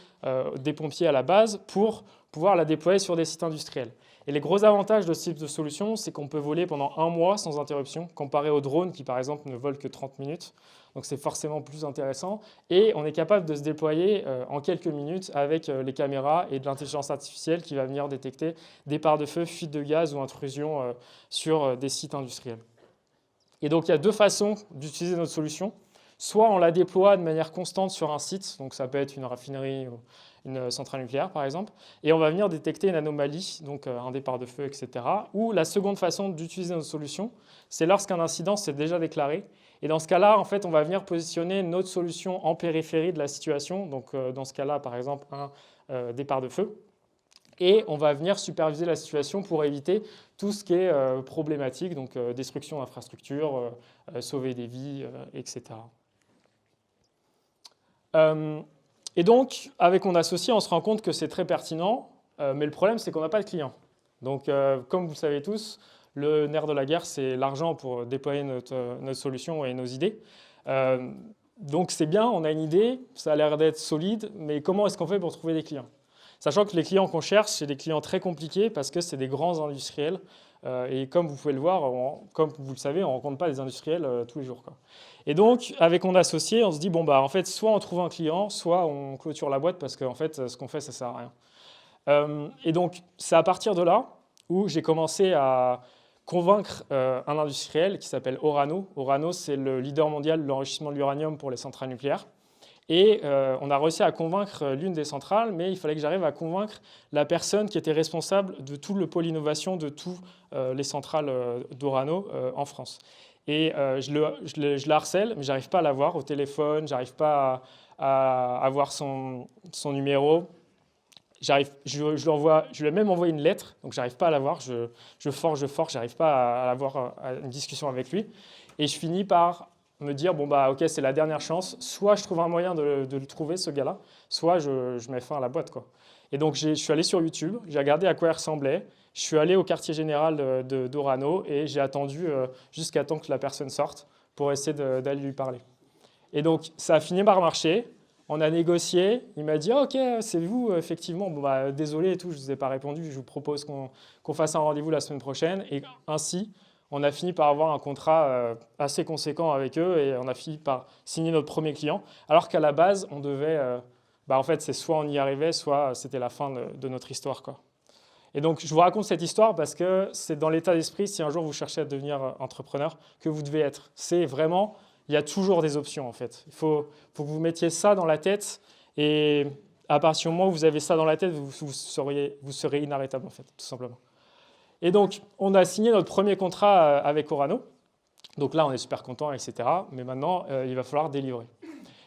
C: des pompiers à la base pour pouvoir la déployer sur des sites industriels. Et les gros avantages de ce type de solution, c'est qu'on peut voler pendant 1 mois sans interruption, comparé aux drones qui, par exemple, ne volent que 30 minutes. Donc, c'est forcément plus intéressant. Et on est capable de se déployer en quelques minutes avec les caméras et de l'intelligence artificielle qui va venir détecter départ de feu, fuite de gaz ou intrusion sur des sites industriels. Et donc, il y a 2 façons d'utiliser notre solution. Soit on la déploie de manière constante sur un site, donc ça peut être une raffinerie ou une centrale nucléaire par exemple, et on va venir détecter une anomalie, donc un départ de feu, etc. Ou la seconde façon d'utiliser notre solution, c'est lorsqu'un incident s'est déjà déclaré. Et dans ce cas-là, en fait, on va venir positionner notre solution en périphérie de la situation, donc dans ce cas-là, par exemple, un départ de feu. Et on va venir superviser la situation pour éviter tout ce qui est problématique, donc destruction d'infrastructures, sauver des vies, etc. Et donc, avec mon associé, on se rend compte que c'est très pertinent, mais le problème, c'est qu'on n'a pas de clients. Donc, comme vous le savez tous, le nerf de la guerre, c'est l'argent pour déployer notre solution et nos idées. Donc, c'est bien, on a une idée, ça a l'air d'être solide, mais comment est-ce qu'on fait pour trouver des clients? Sachant que les clients qu'on cherche, c'est des clients très compliqués parce que c'est des grands industriels. Et comme vous pouvez le voir, comme vous le savez, on ne rencontre pas des industriels tous les jours, quoi. Et donc, avec mon associé, on se dit, bon, bah, en fait, soit on trouve un client, soit on clôture la boîte parce qu'en fait, ce qu'on fait, ça ne sert à rien. Et donc, c'est à partir de là où j'ai commencé à convaincre un industriel qui s'appelle Orano. Orano, c'est le leader mondial de l'enrichissement de l'uranium pour les centrales nucléaires. Et on a réussi à convaincre l'une des centrales, mais il fallait que j'arrive à convaincre la personne qui était responsable de tout le pôle innovation de toutes les centrales d'Orano en France. Et je la harcèle, mais j'arrive pas à la voir au téléphone, j'arrive pas à avoir son numéro. Je lui ai même envoyé une lettre, donc j'arrive pas à la voir. Je force, j'arrive pas à avoir une discussion avec lui. Et je finis par me dire, bon bah ok, c'est la dernière chance. Soit je trouve un moyen de le trouver, ce gars-là, soit je mets fin à la boîte, quoi. Et donc je suis allé sur YouTube, j'ai regardé à quoi il ressemblait. Je suis allé au quartier général d'Orano et j'ai attendu jusqu'à temps que la personne sorte pour essayer d'aller lui parler. Et donc ça a fini par marcher. On a négocié, il m'a dit ah, ok, c'est vous, effectivement, bon, bah, désolé et tout, je ne vous ai pas répondu, je vous propose qu'on fasse un rendez-vous la semaine prochaine. Et ainsi, on a fini par avoir un contrat assez conséquent avec eux et on a fini par signer notre premier client. Alors qu'à la base, on devait, en fait, c'est soit on y arrivait, soit c'était la fin de notre histoire, quoi. Et donc, je vous raconte cette histoire parce que c'est dans l'état d'esprit, si un jour vous cherchez à devenir entrepreneur, que vous devez être. C'est vraiment... Il y a toujours des options, en fait. Il faut que vous mettiez ça dans la tête. Et à partir du moment où vous avez ça dans la tête, vous serez inarrêtable, en fait, tout simplement. Et donc, on a signé notre premier contrat avec Orano. Donc là, on est super content, etc. Mais maintenant, il va falloir délivrer.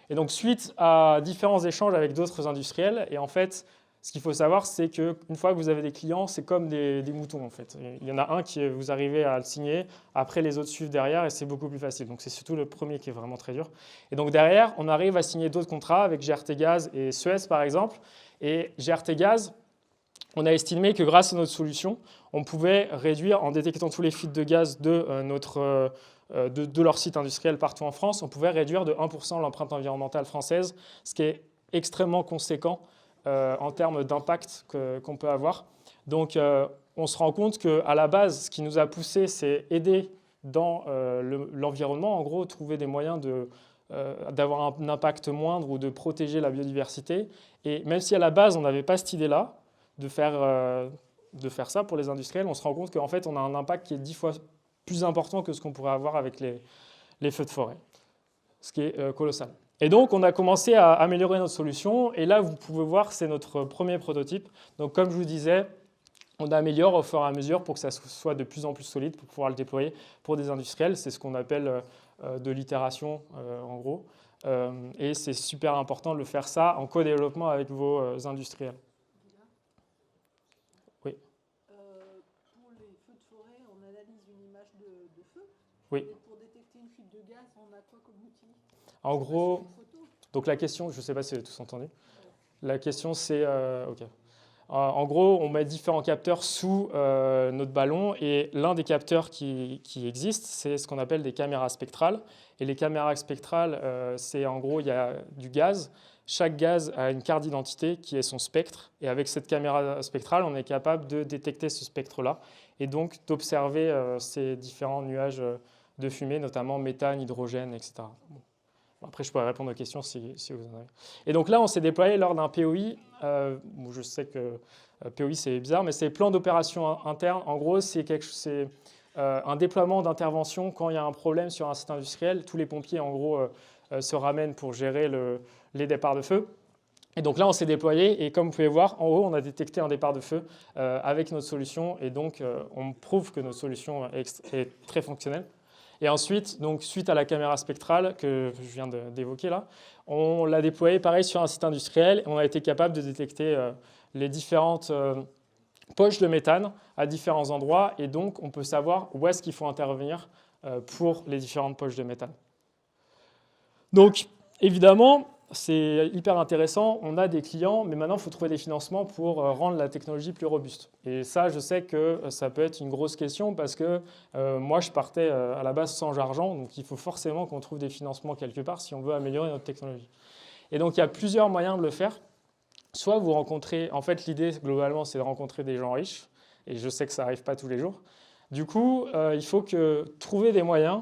C: Et donc, suite à différents échanges avec d'autres industriels, et en fait, ce qu'il faut savoir, c'est qu'une fois que vous avez des clients, c'est comme des moutons, en fait. Il y en a un qui vous arrivez à le signer, après les autres suivent derrière et c'est beaucoup plus facile. Donc c'est surtout le premier qui est vraiment très dur. Et donc derrière, on arrive à signer d'autres contrats avec GRT Gaz et Suez, par exemple. Et GRT Gaz, on a estimé que grâce à notre solution, on pouvait réduire, en détectant tous les fuites de gaz de leur site industriel partout en France, on pouvait réduire de 1% l'empreinte environnementale française, ce qui est extrêmement conséquent en termes d'impact qu'on peut avoir. Donc, on se rend compte qu'à la base, ce qui nous a poussé, c'est aider dans l'environnement, en gros, trouver des moyens d'avoir un impact moindre ou de protéger la biodiversité. Et même si à la base, on n'avait pas cette idée-là de faire ça pour les industriels, on se rend compte qu'en fait, on a un impact qui est 10 fois plus important que ce qu'on pourrait avoir avec les feux de forêt, ce qui est colossal. Et donc, on a commencé à améliorer notre solution. Et là, vous pouvez voir, c'est notre premier prototype. Donc, comme je vous disais, on améliore au fur et à mesure pour que ça soit de plus en plus solide pour pouvoir le déployer pour des industriels. C'est ce qu'on appelle de l'itération, en gros. Et c'est super important de le faire ça en co-développement avec vos industriels. Oui.
B: Pour les feux de forêt, on analyse une image de feu.
C: Oui.
B: Et pour détecter une fuite de gaz, on a quoi comme outil?
C: En gros, donc la question, je ne sais pas si vous avez tous entendu. La question, c'est... OK. En gros, on met différents capteurs sous notre ballon et l'un des capteurs qui existe, c'est ce qu'on appelle des caméras spectrales. Et les caméras spectrales, c'est en gros, il y a du gaz. Chaque gaz a une carte d'identité qui est son spectre. Et avec cette caméra spectrale, on est capable de détecter ce spectre-là et donc d'observer ces différents nuages de fumée, notamment méthane, hydrogène, etc. Bon. Après, je pourrais répondre aux questions si vous en avez. Et donc là, on s'est déployé lors d'un POI. Je sais que POI, c'est bizarre, mais c'est plan d'opération interne. En gros, c'est un déploiement d'intervention quand il y a un problème sur un site industriel. Tous les pompiers, en gros, se ramènent pour gérer les départs de feu. Et donc là, on s'est déployé. Et comme vous pouvez voir, en haut, on a détecté un départ de feu avec notre solution. Et donc, on prouve que notre solution est très fonctionnelle. Et ensuite, donc, suite à la caméra spectrale que je viens d'évoquer là, on l'a déployée pareil sur un site industriel et on a été capable de détecter les différentes poches de méthane à différents endroits et donc on peut savoir où est-ce qu'il faut intervenir pour les différentes poches de méthane. Donc évidemment, c'est hyper intéressant, on a des clients, mais maintenant il faut trouver des financements pour rendre la technologie plus robuste. Et ça, je sais que ça peut être une grosse question parce que moi, je partais à la base sans argent, donc il faut forcément qu'on trouve des financements quelque part si on veut améliorer notre technologie. Et donc, il y a plusieurs moyens de le faire. Soit vous rencontrez, en fait, l'idée globalement, c'est de rencontrer des gens riches, et je sais que ça n'arrive pas tous les jours. Du coup, il faut trouver des moyens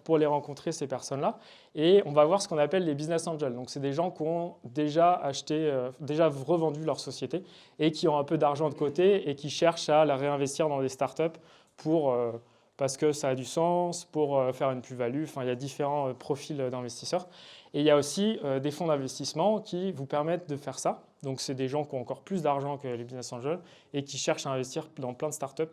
C: pour les rencontrer, ces personnes-là. Et on va voir ce qu'on appelle les business angels. Donc, c'est des gens qui ont déjà acheté, déjà revendu leur société et qui ont un peu d'argent de côté et qui cherchent à la réinvestir dans des startups pour parce que ça a du sens pour faire une plus-value. Enfin, il y a différents profils d'investisseurs. Et il y a aussi des fonds d'investissement qui vous permettent de faire ça. Donc, c'est des gens qui ont encore plus d'argent que les business angels et qui cherchent à investir dans plein de startups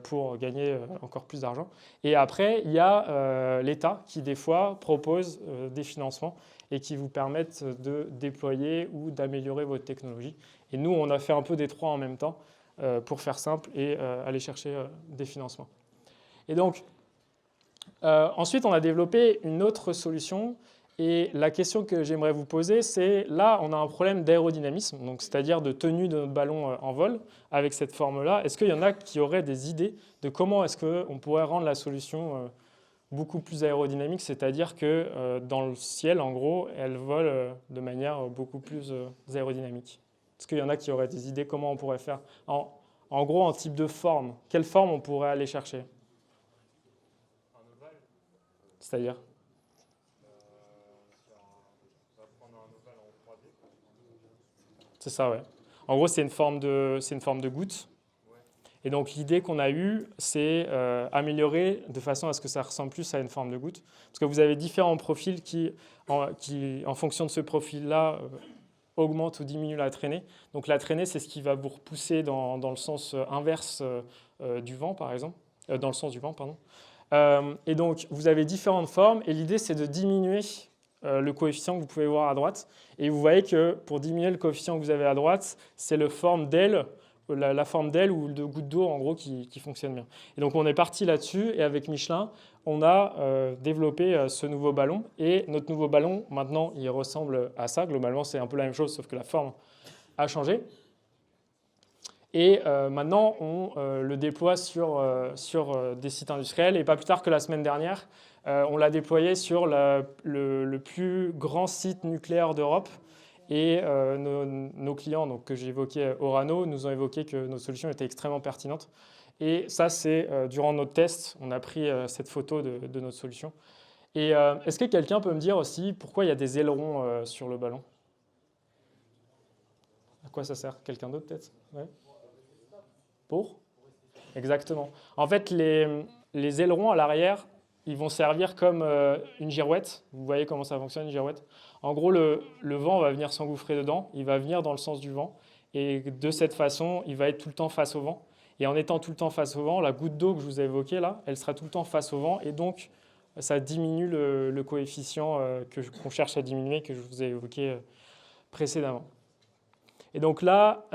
C: pour gagner encore plus d'argent. Et après, il y a l'État qui, des fois, propose des financements et qui vous permettent de déployer ou d'améliorer votre technologie. Et nous, on a fait un peu des trois en même temps pour faire simple et aller chercher des financements. Et donc, ensuite, on a développé une autre solution. Et la question que j'aimerais vous poser, c'est là, on a un problème d'aérodynamisme, donc c'est-à-dire de tenue de notre ballon en vol avec cette forme-là. Est-ce qu'il y en a qui auraient des idées de comment est-ce qu'on pourrait rendre la solution beaucoup plus aérodynamique, c'est-à-dire que dans le ciel, en gros, elle vole de manière beaucoup plus aérodynamique. Est-ce qu'il y en a qui auraient des idées comment on pourrait faire en gros, en type de forme, quelle forme on pourrait aller chercher? Un ovale. C'est-à-dire? C'est ça, ouais. En gros, c'est une forme de goutte. Et donc, l'idée qu'on a eue, c'est améliorer de façon à ce que ça ressemble plus à une forme de goutte. Parce que vous avez différents profils qui en fonction de ce profil-là, augmentent ou diminuent la traînée. Donc, la traînée, c'est ce qui va vous repousser dans le sens inverse du vent, par exemple. Dans le sens du vent, pardon. Et donc, vous avez différentes formes. Et l'idée, c'est de diminuer le coefficient que vous pouvez voir à droite. Et vous voyez que pour diminuer le coefficient que vous avez à droite, c'est la forme d'aile ou de goutte d'eau en gros qui fonctionne bien. Et donc on est parti là-dessus et avec Michelin, on a développé ce nouveau ballon. Et notre nouveau ballon, maintenant, il ressemble à ça. Globalement, c'est un peu la même chose, sauf que la forme a changé. Et maintenant, on le déploie sur des sites industriels. Et pas plus tard que la semaine dernière, on l'a déployé sur le plus grand site nucléaire d'Europe. Et nos clients donc, que j'ai évoqués, Orano, nous ont évoqué que nos solutions étaient extrêmement pertinentes. Et ça, c'est durant notre test, on a pris cette photo de notre solution. Et est-ce que quelqu'un peut me dire aussi pourquoi il y a des ailerons sur le ballon? À quoi ça sert? Quelqu'un d'autre peut-être? Ouais. Pour? Exactement. En fait, les ailerons à l'arrière, ils vont servir comme une girouette. Vous voyez comment ça fonctionne, une girouette? En gros, le vent va venir s'engouffrer dedans. Il va venir dans le sens du vent. Et de cette façon, il va être tout le temps face au vent. Et en étant tout le temps face au vent, la goutte d'eau que je vous ai évoquée là, elle sera tout le temps face au vent. Et donc, ça diminue le coefficient qu'on cherche à diminuer, que je vous ai évoqué précédemment. Et donc là,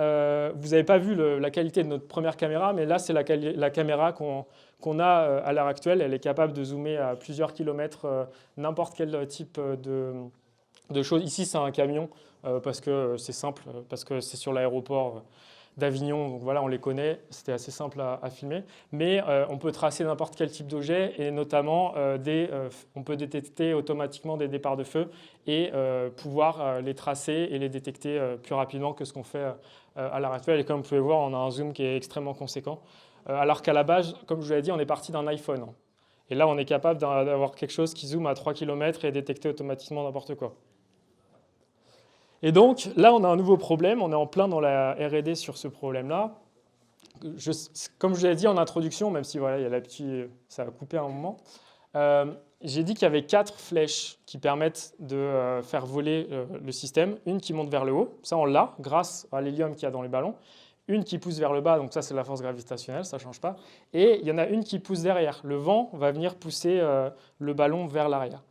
C: vous n'avez pas vu la qualité de notre première caméra, mais là, c'est la caméra qu'on a à l'heure actuelle. Elle est capable de zoomer à plusieurs kilomètres n'importe quel type de choses. Ici, c'est un camion parce que c'est simple, parce que c'est sur l'aéroport d'Avignon. Donc voilà, on les connaît, c'était assez simple à filmer. Mais on peut tracer n'importe quel type d'objet et notamment on peut détecter automatiquement des départs de feu et pouvoir les tracer et les détecter plus rapidement que ce qu'on fait à l'heure actuelle. Et comme vous pouvez voir, on a un zoom qui est extrêmement conséquent. Alors qu'à la base, comme je vous l'ai dit, on est parti d'un iPhone. Et là, on est capable d'avoir quelque chose qui zoome à 3 km et détecter automatiquement n'importe quoi. Et donc, là, on a un nouveau problème. On est en plein dans la R&D sur ce problème-là. Comme je vous l'ai dit en introduction, même si voilà, il y a la petite, ça a coupé un moment, j'ai dit qu'il y avait 4 flèches qui permettent de faire voler le système. Une qui monte vers le haut, ça on l'a, grâce à l'hélium qu'il y a dans les ballons. Une qui pousse vers le bas, donc ça c'est la force gravitationnelle, ça ne change pas. Et il y en a une qui pousse derrière. Le vent va venir pousser le ballon vers l'arrière.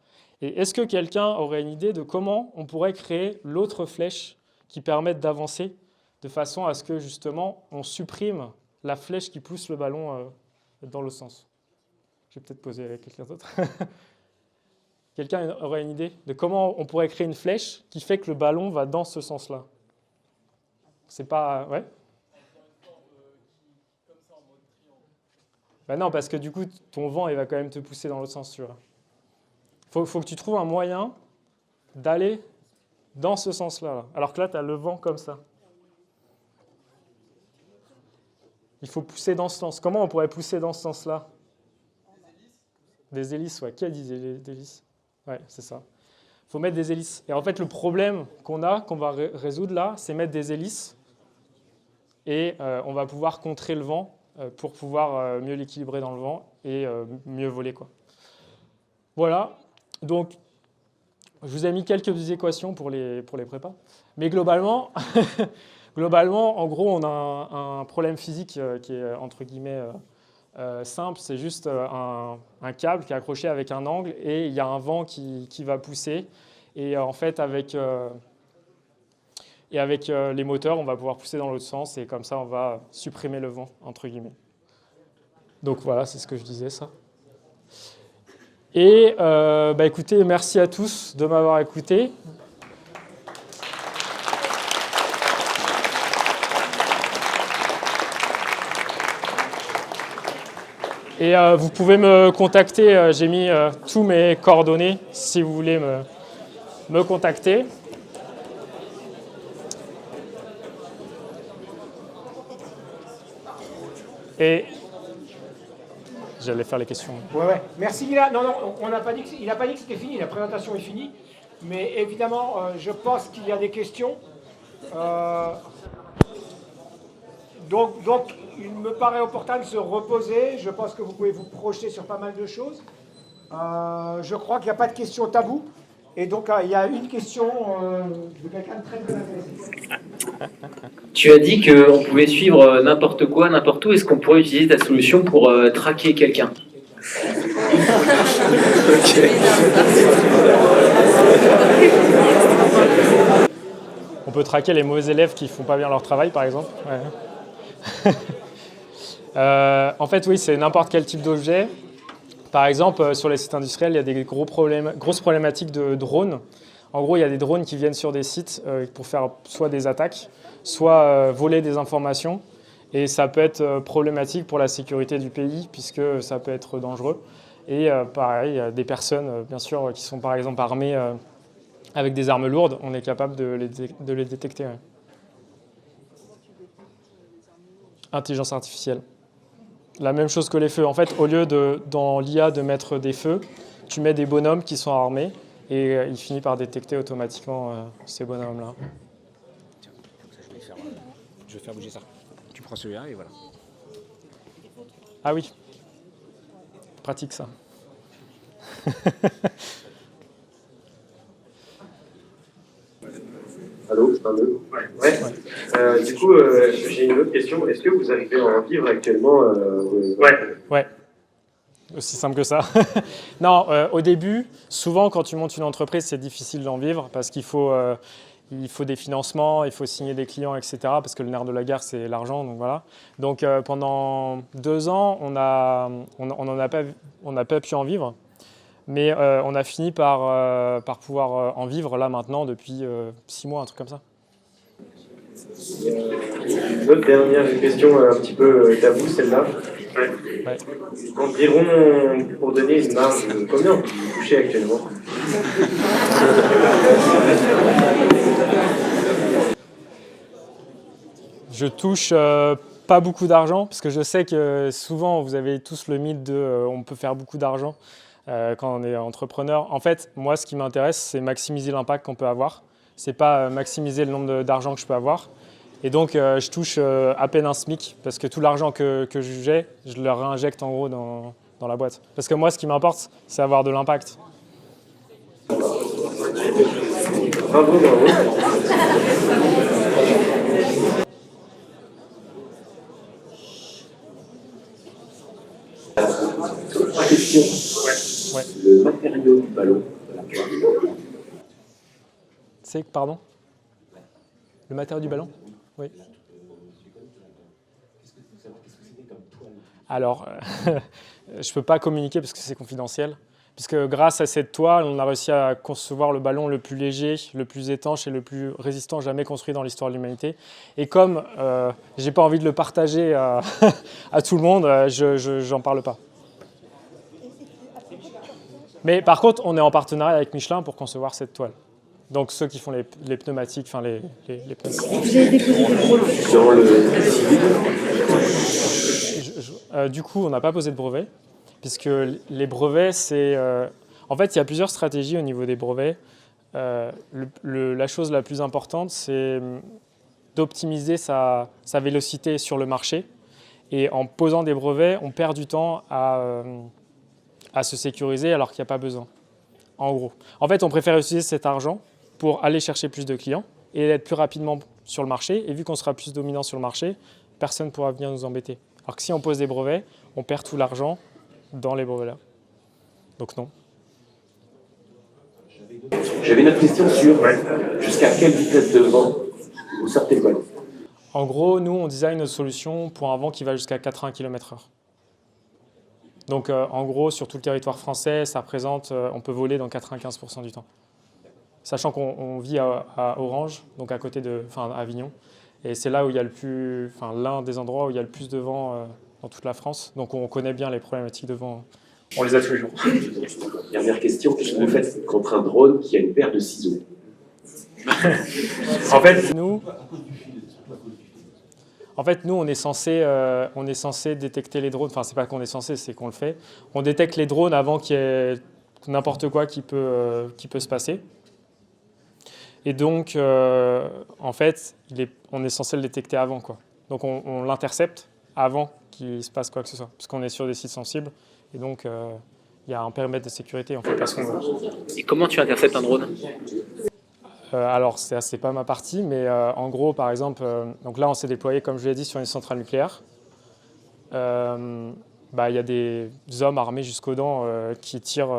C: Et est-ce que quelqu'un aurait une idée de comment on pourrait créer l'autre flèche qui permette d'avancer de façon à ce que justement on supprime la flèche qui pousse le ballon dans l'autre sens? Je vais peut-être poser à quelqu'un d'autre. Quelqu'un aurait une idée de comment on pourrait créer une flèche qui fait que le ballon va dans ce sens-là? C'est pas... Ouais. Ben non, parce que du coup, ton vent, il va quand même te pousser dans l'autre sens, tu vois. Faut que tu trouves un moyen d'aller dans ce sens-là. Là. Alors que là, tu as le vent comme ça. Il faut pousser dans ce sens. Comment on pourrait pousser dans ce sens-là? Des hélices, ouais. Qui a dit des hélices? Ouais, c'est ça. Il faut mettre des hélices. Et en fait, le problème qu'on va résoudre là, c'est mettre des hélices. Et on va pouvoir contrer le vent pour pouvoir mieux l'équilibrer dans le vent et mieux voler, quoi. Voilà, donc je vous ai mis quelques équations pour les prépas, mais globalement, globalement, en gros, on a un problème physique qui est entre guillemets simple, c'est juste un câble qui est accroché avec un angle et il y a un vent qui va pousser. Et en fait, avec les moteurs, on va pouvoir pousser dans l'autre sens et comme ça, on va supprimer le vent, entre guillemets. Donc voilà, c'est ce que je disais, ça. Et écoutez, merci à tous de m'avoir écouté. Et vous pouvez me contacter, j'ai mis tous mes coordonnées si vous voulez me contacter. Et j'allais faire les questions.
A: Ouais. Merci Guilla. Non, il n'a pas dit que c'était fini, la présentation est finie. Mais évidemment, je pense qu'il y a des questions. Donc, il me paraît opportun de se reposer. Je pense que vous pouvez vous projeter sur pas mal de choses. Je crois qu'il n'y a pas de questions taboues. Et donc, il y a une question de quelqu'un de très intéressé.
D: Tu as dit qu'on pouvait suivre n'importe quoi, n'importe où. Est-ce qu'on pourrait utiliser ta solution pour traquer quelqu'un?
C: On peut traquer les mauvais élèves qui ne font pas bien leur travail, par exemple. Ouais. En fait, oui, c'est n'importe quel type d'objet. Par exemple, sur les sites industriels, il y a des grosses problématiques de drones. En gros, il y a des drones qui viennent sur des sites pour faire soit des attaques, soit voler des informations. Et ça peut être problématique pour la sécurité du pays, puisque ça peut être dangereux. Et pareil, il y a des personnes, bien sûr, qui sont par exemple armées avec des armes lourdes. On est capable de les détecter. Ouais. Intelligence artificielle. La même chose que les feux. En fait, au lieu dans l'IA de mettre des feux, tu mets des bonhommes qui sont armés et il finit par détecter automatiquement ces bonhommes-là.
E: Je vais faire bouger ça. Tu prends celui-là et voilà.
C: Ah oui, pratique ça.
F: Allô, ouais. Du coup, j'ai une autre question. Est-ce que vous arrivez à en vivre actuellement
C: Ouais. Aussi simple que ça. Non, au début, souvent quand tu montes une entreprise, c'est difficile d'en vivre parce qu'il faut des financements, il faut signer des clients, etc. Parce que le nerf de la guerre, c'est l'argent. Donc voilà. Donc pendant 2 ans, on n'a pas pu en vivre. Mais on a fini par pouvoir en vivre là maintenant depuis 6 mois, un truc comme ça.
F: Une autre dernière question un petit peu taboue, celle-là.
C: Ouais.
F: Environ, pour donner une marge, combien vous touchez actuellement?
C: Je touche pas beaucoup d'argent, parce que je sais que souvent vous avez tous le mythe de on peut faire beaucoup d'argent quand on est entrepreneur. En fait, moi, ce qui m'intéresse, c'est maximiser l'impact qu'on peut avoir. C'est pas maximiser le nombre d'argent que je peux avoir. Et donc, je touche à peine un SMIC, parce que tout l'argent que j'ai, je le réinjecte en gros dans la boîte. Parce que moi, ce qui m'importe, c'est avoir de l'impact.
F: Bravo. Question.
C: Ouais.
F: Le matériau du ballon.
C: C'est, pardon? Le matériau du ballon? Oui. Alors, je ne peux pas communiquer parce que c'est confidentiel. Puisque grâce à cette toile, on a réussi à concevoir le ballon le plus léger, le plus étanche et le plus résistant jamais construit dans l'histoire de l'humanité. Et comme je n'ai pas envie de le partager à tout le monde, je n'en parle pas. Mais par contre, on est en partenariat avec Michelin pour concevoir cette toile. Donc ceux qui font les pneumatiques, enfin les pneus.
G: Vous avez déposé des brevets?
C: Du coup, on n'a pas posé de brevet, puisque les brevets, c'est... en fait, il y a plusieurs stratégies au niveau des brevets. La chose la plus importante, c'est d'optimiser sa vélocité sur le marché Et en posant des brevets, on perd du temps à se sécuriser alors qu'il n'y a pas besoin. En gros. En fait, on préfère utiliser cet argent pour aller chercher plus de clients et être plus rapidement sur le marché. Et vu qu'on sera plus dominant sur le marché, personne ne pourra venir nous embêter. Alors que si on pose des brevets, on perd tout l'argent dans les brevets-là. Donc non.
H: J'avais une autre question sur jusqu'à quelle vitesse de vent vous sortez quoi?
C: En gros, nous, on design une solution pour un vent qui va jusqu'à 80 km/h. Donc, en gros, sur tout le territoire français, ça représente, on peut voler dans 95% du temps. Sachant qu'on vit à Orange, donc à côté de, à Avignon, et c'est là où il y a le plus, l'un des endroits où il y a le plus de vent dans toute la France. Donc, on connaît bien les problématiques de vent. On les a tous les jours.
H: Dernière question, qu'est-ce que vous faites contre un drone qui a une paire de ciseaux?
C: En fait, nous, on est censé détecter les drones. Enfin, c'est pas qu'on est censé, c'est qu'on le fait. On détecte les drones avant qu'il y ait n'importe quoi qui peut se passer. Et donc, en fait, on est censé le détecter avant, quoi. Donc, on l'intercepte avant qu'il se passe quoi que ce soit, parce qu'on est sur des sites sensibles. Et donc, il y a un périmètre de sécurité. On fait pas ce qu'on veut.
D: Et comment tu interceptes un drone?
C: Alors, c'est pas ma partie, mais en gros, par exemple, donc là, on s'est déployé, comme je l'ai dit, sur une centrale nucléaire. Il y a des hommes armés jusqu'aux dents qui tirent.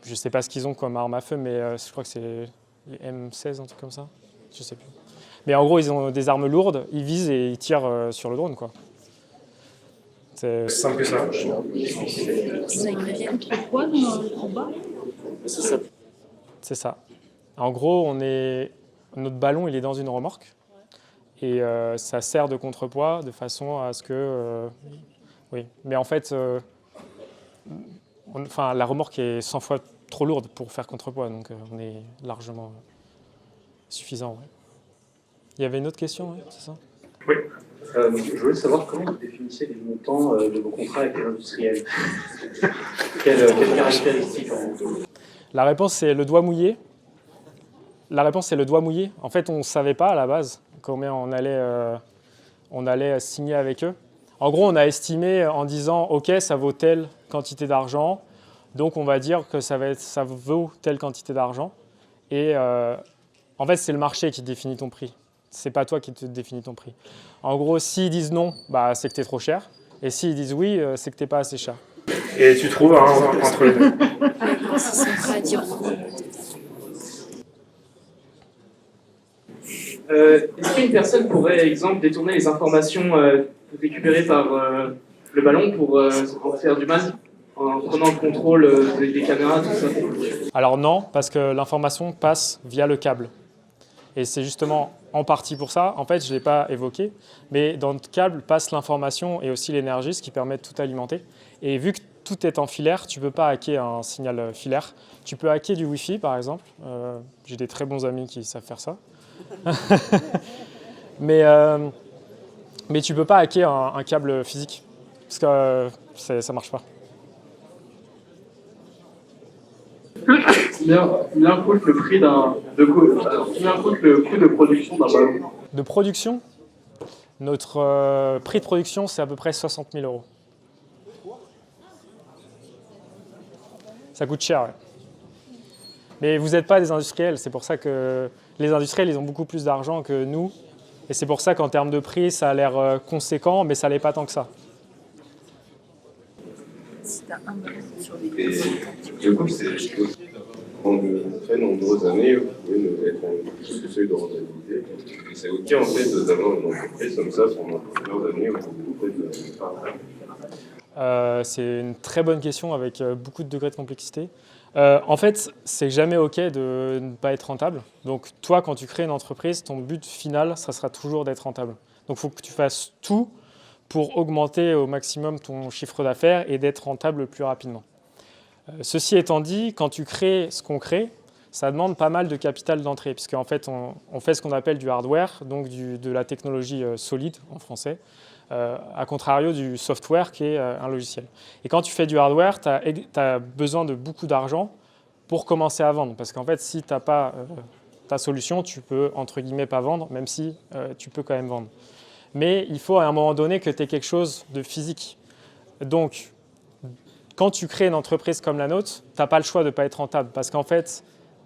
C: Je ne sais pas ce qu'ils ont comme arme à feu, mais je crois que c'est les M16, un truc comme ça. Je sais plus. Mais en gros, ils ont des armes lourdes, ils visent et ils tirent sur le drone, quoi. C'est simple que ça.
G: Pourquoi dans le combat?
C: C'est ça. En gros, notre ballon, il est dans une remorque et ça sert de contrepoids de façon à ce que... oui, mais en fait, la remorque est 100 fois trop lourde pour faire contrepoids, donc on est largement suffisant. Ouais. Il y avait une autre question, ouais, c'est ça?
F: Oui. Je voulais savoir comment vous définissez les montants de vos contrats avec les industriels. Quelles caractéristiques
C: La réponse, c'est le doigt mouillé. En fait, on ne savait pas à la base combien on allait signer avec eux. En gros, on a estimé en disant « Ok, ça vaut telle quantité d'argent, donc on va dire que ça vaut telle quantité d'argent. » Et en fait, c'est le marché qui définit ton prix. C'est pas toi qui te définis ton prix. En gros, s'ils disent non, c'est que tu es trop cher. Et s'ils disent oui, c'est que tu n'es pas assez cher.
A: Et tu trouves entre les deux.
I: Est-ce qu'une personne pourrait, par exemple, détourner les informations récupérées par le ballon pour en faire du mal, en prenant le contrôle des caméras, tout ça?
C: Alors non, parce que l'information passe via le câble. Et c'est justement en partie pour ça. En fait, je ne l'ai pas évoqué, mais dans le câble passe l'information et aussi l'énergie, ce qui permet de tout alimenter. Et vu que tout est en filaire, tu ne peux pas hacker un signal filaire. Tu peux hacker du Wi-Fi, par exemple. J'ai des très bons amis qui savent faire ça. mais tu ne peux pas hacker un câble physique, parce que ça ne marche pas.
I: Combien coûte le prix combien coûte le coût de production d'un ballon?
C: De production, notre prix de production, c'est à peu près 60 000 €. Ça coûte cher, ouais. Mais vous n'êtes pas des industriels, c'est pour ça que les industriels, ils ont beaucoup plus d'argent que nous. Et c'est pour ça qu'en termes de prix, ça a l'air conséquent, mais ça l'est pas tant que ça.
J: Et du coup, c'est en de très nombreuses années, vous pouvez être en sous seuil de rentabilité. Et c'est OK en fait d'avoir une entreprise comme ça pendant plusieurs années où vous faites
C: c'est une très bonne question avec beaucoup de degrés de complexité. En fait, c'est jamais OK de ne pas être rentable. Donc toi, quand tu crées une entreprise, ton but final, ça sera toujours d'être rentable. Donc il faut que tu fasses tout pour augmenter au maximum ton chiffre d'affaires et d'être rentable le plus rapidement. Ceci étant dit, quand tu crées ce qu'on crée, ça demande pas mal de capital d'entrée, puisqu'en fait, on fait ce qu'on appelle du hardware, donc de la technologie solide en français, à contrario du software qui est un logiciel. Et quand tu fais du hardware, tu as besoin de beaucoup d'argent pour commencer à vendre, parce qu'en fait, si tu n'as pas ta solution, tu peux, entre guillemets, pas vendre, même si tu peux quand même vendre. mais il faut à un moment donné que tu aies quelque chose de physique. Donc, quand tu crées une entreprise comme la nôtre, tu n'as pas le choix de ne pas être rentable parce qu'en fait,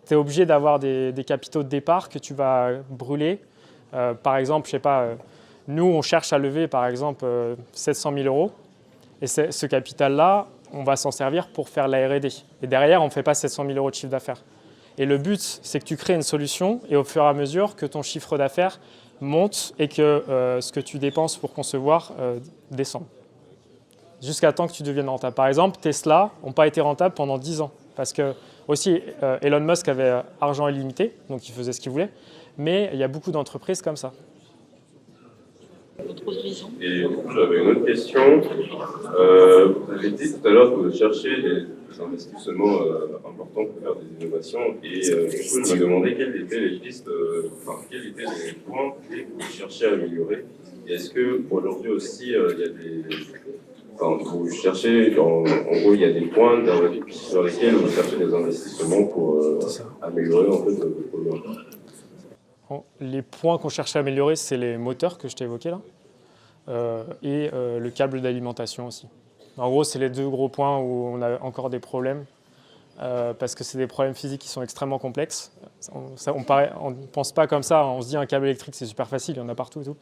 C: tu es obligé d'avoir des capitaux de départ que tu vas brûler. Par exemple, je sais pas, nous, on cherche à lever, par exemple, 700 000 euros. Et ce capital-là, on va s'en servir pour faire la R&D. Et derrière, on ne fait pas 700 000 euros de chiffre d'affaires. Et le but, c'est que tu crées une solution et au fur et à mesure que ton chiffre d'affaires monte et que ce que tu dépenses pour concevoir descend. Jusqu'à temps que tu deviennes rentable. Par exemple, Tesla n'ont pas été rentables pendant 10 ans. Parce que aussi, Elon Musk avait argent illimité, donc il faisait ce qu'il voulait. Mais il y a beaucoup d'entreprises comme ça.
J: Et j'avais une autre question. Vous avez dit tout à l'heure que vous cherchez des investissements importants pour faire des innovations. Et du coup, je me demandais quelles étaient les pistes, quels étaient les points clés que vous cherchez à améliorer. Et est-ce qu'aujourd'hui aussi, il y a des. Vous cherchez, en gros, il y a des points sur lesquels vous cherchez des investissements pour améliorer en fait le produit.
C: Les points qu'on cherche à améliorer, c'est les moteurs que je t'ai évoqués là, et le câble d'alimentation aussi. En gros, c'est les deux gros points où on a encore des problèmes, parce que c'est des problèmes physiques qui sont extrêmement complexes. On ne pense pas comme ça, on se dit un câble électrique c'est super facile, il y en a partout et tout.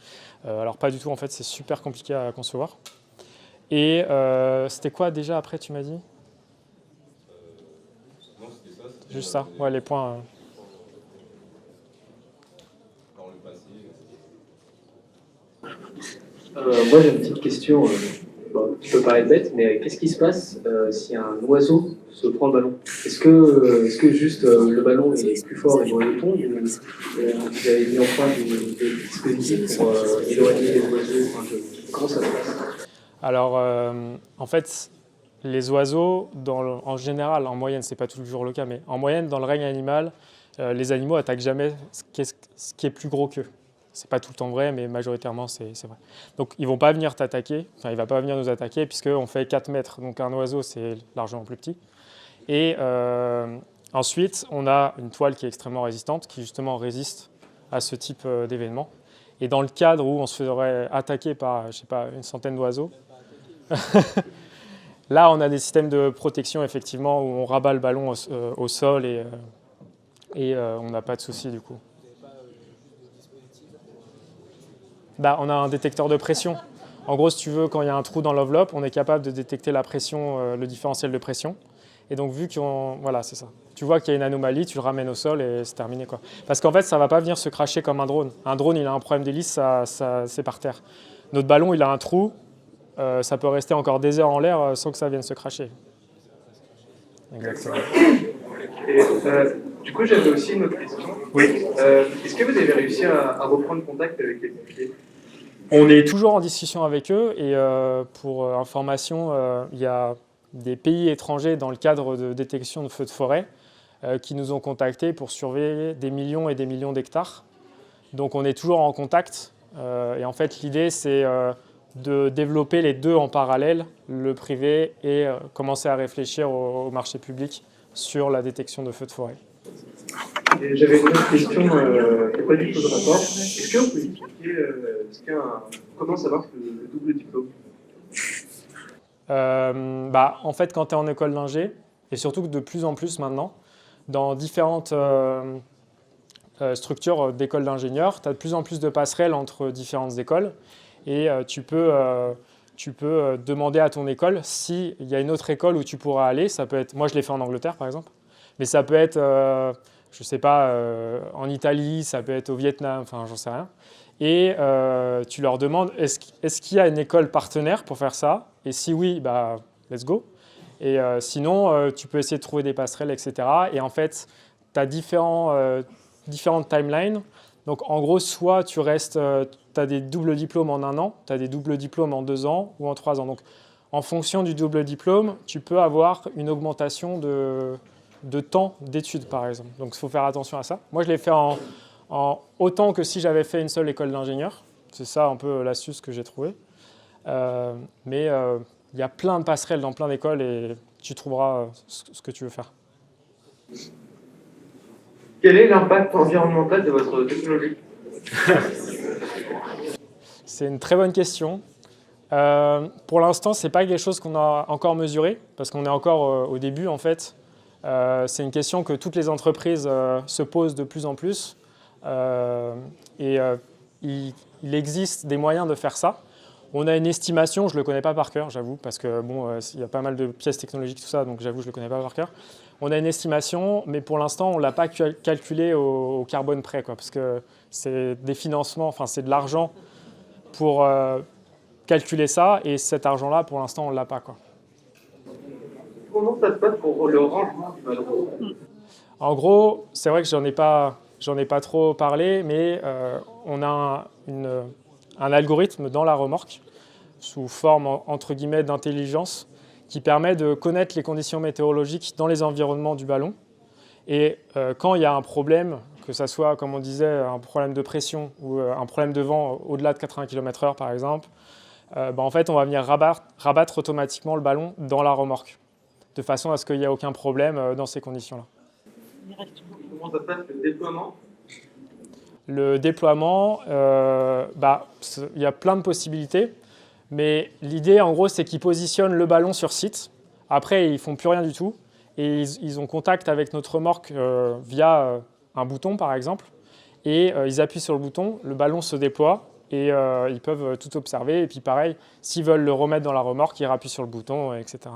C: Alors pas du tout, en fait, c'est super compliqué à concevoir. Et c'était quoi déjà après, tu m'as dit? Juste ça, ouais, les points.
F: Moi j'ai une petite question, qui peut paraître bête, mais qu'est-ce qui se passe si un oiseau se prend le ballon? Est-ce que juste le ballon est plus fort et l'oiseau tombe, ou vous avez mis en place des dispositifs pour éloigner les oiseaux? Comment ça se passe?
C: Alors, en fait, les oiseaux, en général, en moyenne, c'est pas toujours le cas, mais en moyenne, dans le règne animal, les animaux attaquent jamais ce qui est plus gros qu'eux. C'est pas tout le temps vrai, mais majoritairement, c'est vrai. Donc, ils vont pas venir t'attaquer, enfin, il va pas venir nous attaquer, puisqu'on fait 4 mètres, donc un oiseau, c'est largement plus petit. Et ensuite, on a une toile qui est extrêmement résistante, qui justement résiste à ce type d'événement. Et dans le cadre où on se ferait attaquer par, je sais pas, une centaine d'oiseaux, là, on a des systèmes de protection, effectivement, où on rabat le ballon au sol et on n'a pas de souci, du coup. On a un détecteur de pression. En gros, si tu veux, quand il y a un trou dans l'enveloppe, on est capable de détecter la pression, le différentiel de pression. Et donc, vu qu'on... Voilà, c'est ça. Tu vois qu'il y a une anomalie, tu le ramènes au sol et c'est terminé, quoi. Parce qu'en fait, ça ne va pas venir se cracher comme un drone. Un drone, il a un problème d'hélice, c'est par terre. Notre ballon, il a un trou, ça peut rester encore des heures en l'air sans que ça vienne se cracher. Exactement.
I: Et, du coup, j'avais aussi une autre question.
C: Oui.
I: Est-ce que vous avez réussi à reprendre contact avec les pompiers?
C: On est toujours en discussion avec eux et pour information, il y a des pays étrangers dans le cadre de détection de feux de forêt qui nous ont contactés pour surveiller des millions et des millions d'hectares. Donc on est toujours en contact et en fait l'idée c'est de développer les deux en parallèle, le privé et commencer à réfléchir au marché public sur la détection de feux de forêt.
I: Et j'avais une autre question qui n'est pas du tout de rapport. Est-ce que vous pouvez expliquer comment ça marche le double diplôme?
C: En fait, quand tu es en école d'ingé, et surtout que de plus en plus maintenant, dans différentes structures d'écoles d'ingénieurs, tu as de plus en plus de passerelles entre différentes écoles et tu peux demander à ton école s'il y a une autre école où tu pourras aller. Ça peut être, moi je l'ai fait en Angleterre par exemple, mais ça peut être, je sais pas, en Italie, ça peut être au Vietnam, enfin j'en sais rien. Et tu leur demandes est-ce qu'il y a une école partenaire pour faire ça? Et si oui, bah, let's go. Et sinon, tu peux essayer de trouver des passerelles, etc. Et en fait, tu as différentes timelines. Donc en gros, soit tu restes, tu as des doubles diplômes en 1 an, tu as des doubles diplômes en 2 ans ou en 3 ans. Donc en fonction du double diplôme, tu peux avoir une augmentation de temps d'études, par exemple. Donc il faut faire attention à ça. Moi, je l'ai fait en autant que si j'avais fait une seule école d'ingénieur. C'est ça un peu l'astuce que j'ai trouvée. Mais il y a plein de passerelles dans plein d'écoles et tu trouveras ce que tu veux faire.
I: Quel est l'impact environnemental de votre technologie?
C: C'est une très bonne question. Pour l'instant, ce n'est pas quelque chose qu'on a encore mesuré, parce qu'on est encore au début en fait. C'est une question que toutes les entreprises se posent de plus en plus. Il existe des moyens de faire ça. On a une estimation, je ne le connais pas par cœur, j'avoue, parce que bon, il y a pas mal de pièces technologiques, tout ça, donc j'avoue, je ne le connais pas par cœur. On a une estimation, mais pour l'instant, on ne l'a pas calculé au carbone près, quoi, parce que c'est des financements, enfin c'est de l'argent pour calculer ça, et cet argent-là, pour l'instant, on ne l'a pas, quoi.
I: Comment ça se passe pour le rangement du ballon?
C: En gros, c'est vrai que j'en ai pas trop parlé, mais on a un algorithme dans la remorque, sous forme, entre guillemets, d'intelligence, qui permet de connaître les conditions météorologiques dans les environnements du ballon. Et quand il y a un problème, que ce soit, comme on disait, un problème de pression ou un problème de vent au-delà de 80 km/h, par exemple, en fait, on va venir rabattre automatiquement le ballon dans la remorque, de façon à ce qu'il n'y ait aucun problème dans ces conditions-là.
I: Comment ça se passe le déploiement?
C: Le déploiement, il y a plein de possibilités, mais l'idée, en gros, c'est qu'ils positionnent le ballon sur site. Après, ils ne font plus rien du tout, et ils ont contact avec notre remorque via un bouton, par exemple, et ils appuient sur le bouton, le ballon se déploie, et ils peuvent tout observer. Et puis pareil, s'ils veulent le remettre dans la remorque, ils appuient sur le bouton, etc.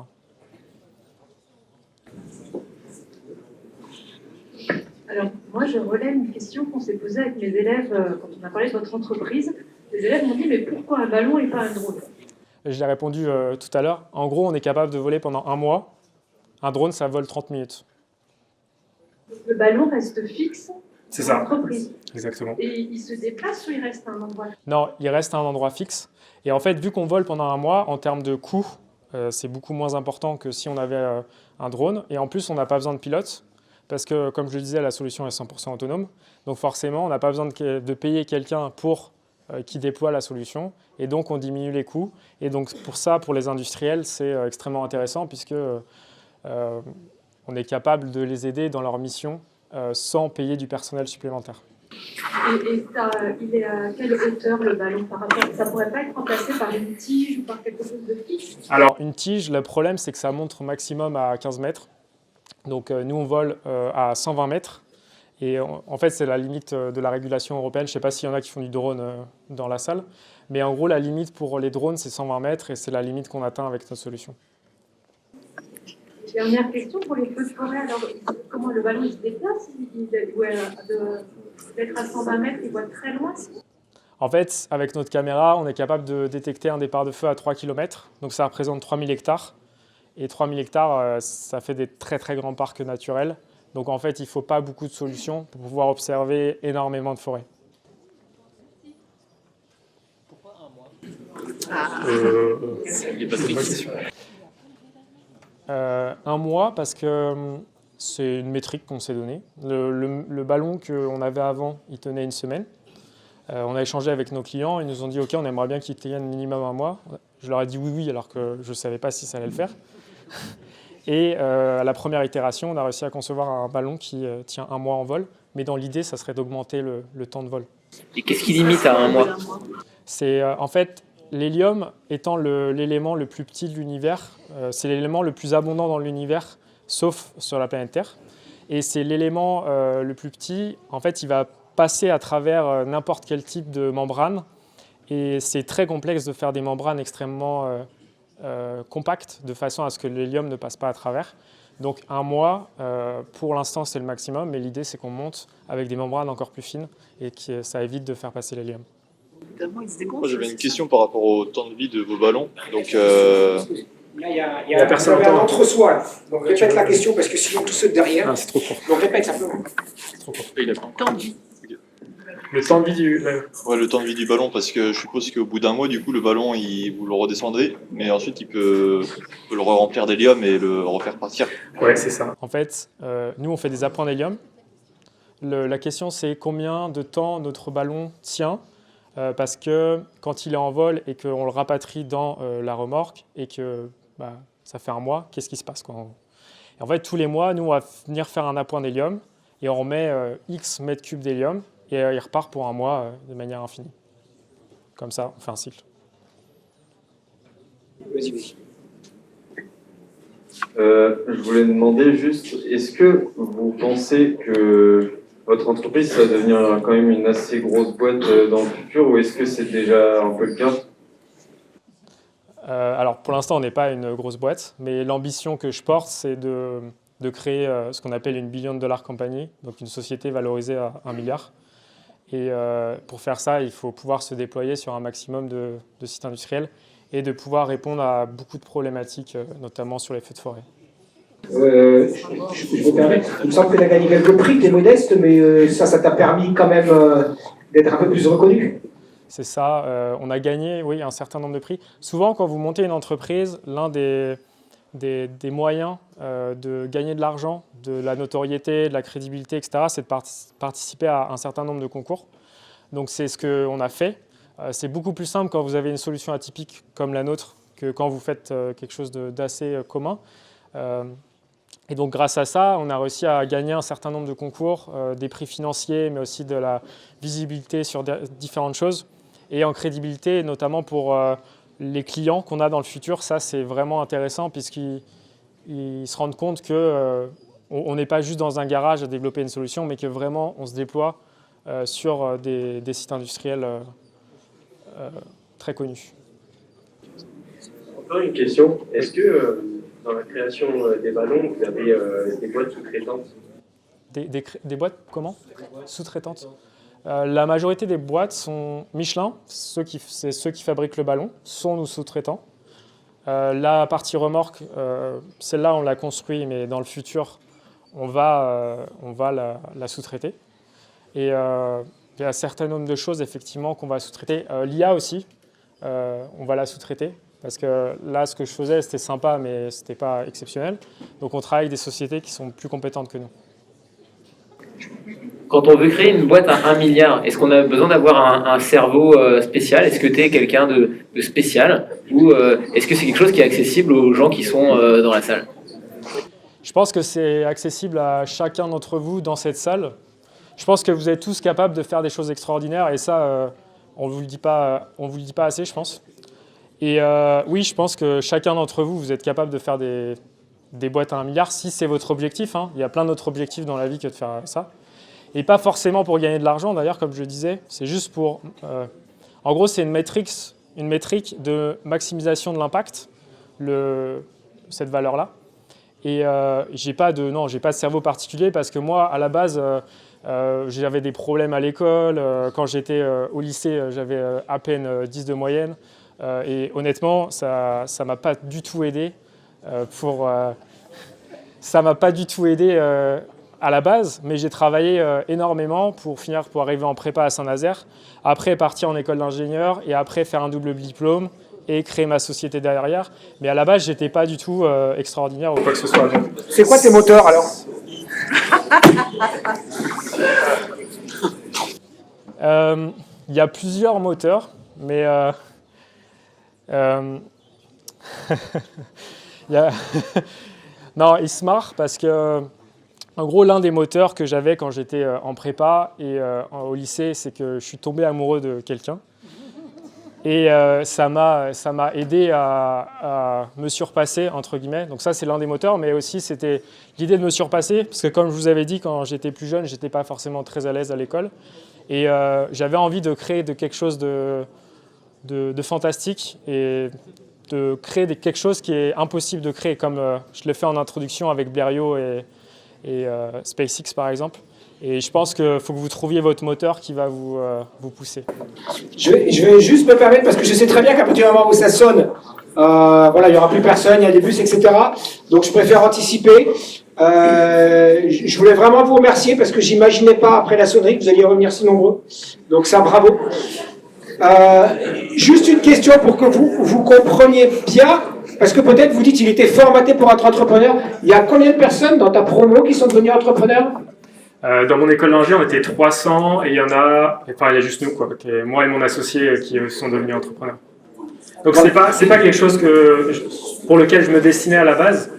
G: Alors, moi, je relève une question qu'on s'est posée avec mes élèves quand on a parlé de votre entreprise. Les élèves m'ont dit, mais pourquoi un ballon et pas un drone?
C: Je l'ai répondu tout à l'heure. En gros, on est capable de voler pendant 1 mois. Un drone, ça vole 30 minutes.
G: Le ballon reste fixe
C: C'est
G: dans
C: ça.
G: l'entreprise.
C: Exactement.
G: Et il se déplace ou il reste à un endroit?
C: Non, il reste à un endroit fixe. Et en fait, vu qu'on vole pendant 1 mois, en termes de coût, c'est beaucoup moins important que si on avait un drone. Et en plus, on n'a pas besoin de pilote. Parce que, comme je le disais, la solution est 100% autonome. Donc forcément, on n'a pas besoin de payer quelqu'un qui déploie la solution. Et donc, on diminue les coûts. Et donc, pour ça, pour les industriels, c'est extrêmement intéressant puisque on est capable de les aider dans leur mission sans payer du personnel supplémentaire.
G: Et il est à quelle hauteur le ballon par rapport? Ça ne pourrait pas être remplacé par une tige ou par quelque chose de fixe?
C: Alors, une tige, le problème, c'est que ça monte maximum à 15 mètres. Donc nous, on vole à 120 mètres. Et en fait, c'est la limite de la régulation européenne. Je ne sais pas s'il y en a qui font du drone dans la salle. Mais en gros, la limite pour les drones, c'est 120 mètres. Et c'est la limite qu'on atteint avec notre solution.
G: Dernière question pour les feux de forêt. Alors, comment le ballon il se déplace? D'être à 120 mètres, il voit très loin?
C: En fait, avec notre caméra, on est capable de détecter un départ de feu à 3 km. Donc ça représente 3000 hectares. Et 3000 hectares, ça fait des très très grands parcs naturels. Donc en fait, il ne faut pas beaucoup de solutions pour pouvoir observer énormément de forêts.
I: Pourquoi
C: 1 mois parce que c'est une métrique qu'on s'est donnée. Le ballon qu'on avait avant, il tenait 1 semaine. On a échangé avec nos clients, ils nous ont dit « Ok, on aimerait bien qu'il tienne minimum 1 mois ». Je leur ai dit oui, alors que je ne savais pas si ça allait le faire. Et à la première itération, on a réussi à concevoir un ballon qui tient 1 mois en vol. Mais dans l'idée, ça serait d'augmenter le temps de vol.
D: Et qu'est-ce qui limite à 1 mois?
C: C'est en fait, l'hélium étant l'élément le plus petit de l'univers, c'est l'élément le plus abondant dans l'univers, sauf sur la planète Terre. Et c'est l'élément le plus petit, en fait, il va passer à travers n'importe quel type de membrane. Et c'est très complexe de faire des membranes extrêmement compactes, de façon à ce que l'hélium ne passe pas à travers. Donc 1 mois, pour l'instant, c'est le maximum, mais l'idée, c'est qu'on monte avec des membranes encore plus fines et que ça évite de faire passer l'hélium.
K: Moi, j'avais une question par rapport au temps de vie de vos ballons. Donc,
A: Là, il y a la personne un entre-soi. Donc répète la question parce que sinon tous ceux de derrière.
C: Ah, c'est trop court.
A: Donc répète simplement.
C: C'est trop court.
G: Temps de vie.
C: Le temps de vie du...
K: ouais, le temps de vie du ballon, parce que je suppose qu'au bout d'1 mois, du coup, le ballon, vous le redescendez, mais ensuite, il peut le remplir d'hélium et le refaire partir.
C: Ouais, c'est ça. En fait, nous, on fait des appoints d'hélium. La question, c'est combien de temps notre ballon tient, parce que quand il est en vol et qu'on le rapatrie dans la remorque et que ça fait 1 mois, qu'est-ce qui se passe, quoi, et en fait, tous les mois, nous, on va venir faire un appoint d'hélium et on remet X mètres cubes d'hélium et il repart pour 1 mois de manière infinie. comme ça, on fait un cycle.
A: Vas-y.
L: Je voulais demander juste, est-ce que vous pensez que votre entreprise ça va devenir quand même une assez grosse boîte dans le futur, ou est-ce que c'est déjà un peu le cas?
C: Alors pour l'instant, on n'est pas une grosse boîte, mais l'ambition que je porte, c'est de créer ce qu'on appelle une billion-dollar company, donc une société valorisée à 1 milliard. Et pour faire ça, il faut pouvoir se déployer sur un maximum de sites industriels et de pouvoir répondre à beaucoup de problématiques, notamment sur les feux de forêt.
A: Je me permets, il me semble que tu as gagné quelques prix, tu es modeste, mais ça t'a permis quand même d'être un peu plus reconnu.
C: C'est ça, on a gagné, oui, un certain nombre de prix. Souvent, quand vous montez une entreprise, l'un des moyens de gagner de l'argent, de la notoriété, de la crédibilité, etc., c'est de participer à un certain nombre de concours. Donc c'est ce qu'on a fait. C'est beaucoup plus simple quand vous avez une solution atypique comme la nôtre que quand vous faites quelque chose d'assez commun. Et donc grâce à ça, on a réussi à gagner un certain nombre de concours, des prix financiers, mais aussi de la visibilité sur différentes choses. Et en crédibilité, notamment pour les clients qu'on a dans le futur, ça c'est vraiment intéressant puisqu'ils se rendent compte qu'on n'est pas juste dans un garage à développer une solution, mais que vraiment on se déploie sur des sites industriels très connus.
F: Encore une question, est-ce que dans la création des ballons, vous avez des boîtes sous-traitantes?
C: Des boîtes comment? Sous-traitantes. La majorité des boîtes sont Michelin, c'est ceux qui fabriquent le ballon, sont nos sous-traitants. La partie remorque, celle-là on l'a construit, mais dans le futur, on va la sous-traiter. Et il y a un certain nombre de choses effectivement qu'on va sous-traiter. L'IA aussi, on va la sous-traiter. Parce que là, ce que je faisais, c'était sympa, mais ce n'était pas exceptionnel. Donc on travaille avec des sociétés qui sont plus compétentes que nous.
D: Quand on veut créer une boîte à 1 milliard, est-ce qu'on a besoin d'avoir un cerveau spécial? Est-ce que tu es quelqu'un de spécial? Ou est-ce que c'est quelque chose qui est accessible aux gens qui sont dans la salle?
C: Je pense que c'est accessible à chacun d'entre vous dans cette salle. Je pense que vous êtes tous capables de faire des choses extraordinaires et ça, on ne vous le dit pas assez, je pense. Et oui, je pense que chacun d'entre vous, vous êtes capable de faire des boîtes à 1 milliard si c'est votre objectif. Hein. Il y a plein d'autres objectifs dans la vie que de faire ça. Et pas forcément pour gagner de l'argent, d'ailleurs, comme je le disais. C'est juste pour... en gros, c'est une métrique de maximisation de l'impact, cette valeur-là. Et j'ai pas de cerveau particulier parce que moi, à la base, j'avais des problèmes à l'école. Quand j'étais au lycée, j'avais à peine 10 de moyenne. Et honnêtement, ça m'a pas du tout aidé ça m'a pas du tout aidé à la base, mais j'ai travaillé énormément pour arriver en prépa à Saint-Nazaire, après partir en école d'ingénieur et après faire un double diplôme et créer ma société derrière. Mais à la base, j'étais pas du tout extraordinaire ou quoi que ce soit.
A: C'est quoi tes moteurs alors?
C: Il y a plusieurs moteurs, mais non, il se marre parce que, en gros, l'un des moteurs que j'avais quand j'étais en prépa et au lycée, c'est que je suis tombé amoureux de quelqu'un. Et ça m'a aidé à me surpasser, entre guillemets. Donc ça, c'est l'un des moteurs, mais aussi c'était l'idée de me surpasser, parce que comme je vous avais dit, quand j'étais plus jeune, j'étais pas forcément très à l'aise à l'école. Et j'avais envie de créer quelque chose de fantastique et de créer quelque chose qui est impossible de créer, comme je le fais en introduction avec Blériot et SpaceX par exemple. Et je pense qu'il faut que vous trouviez votre moteur qui va vous pousser.
A: Je vais juste me permettre, parce que je sais très bien qu'à partir du moment où ça sonne, voilà, il n'y aura plus personne, il y a des bus, etc. Donc je préfère anticiper. Je voulais vraiment vous remercier parce que j'imaginais pas après la sonnerie que vous alliez revenir si nombreux. Donc ça, bravo. Juste une question pour que vous compreniez bien, parce que peut-être vous dites qu'il était formaté pour être entrepreneur. Il y a combien de personnes dans ta promo qui sont devenues entrepreneurs?
C: Dans mon école d'ingé, on était 300 et il y a juste nous, quoi, moi et mon associé qui sont devenus entrepreneurs. Donc c'est pas quelque chose pour lequel je me destinais à la base,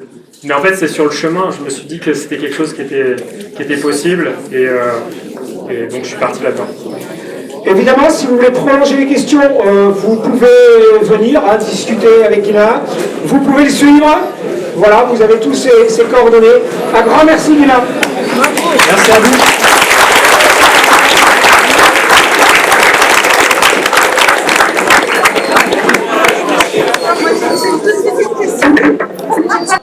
C: mais en fait c'est sur le chemin, je me suis dit que c'était quelque chose qui était possible et donc je suis parti là-dedans.
A: Évidemment, si vous voulez prolonger les questions, vous pouvez venir discuter avec Guilain. Vous pouvez le suivre. Voilà, vous avez tous ses coordonnées. Un grand merci, Guilain.
C: Merci à vous.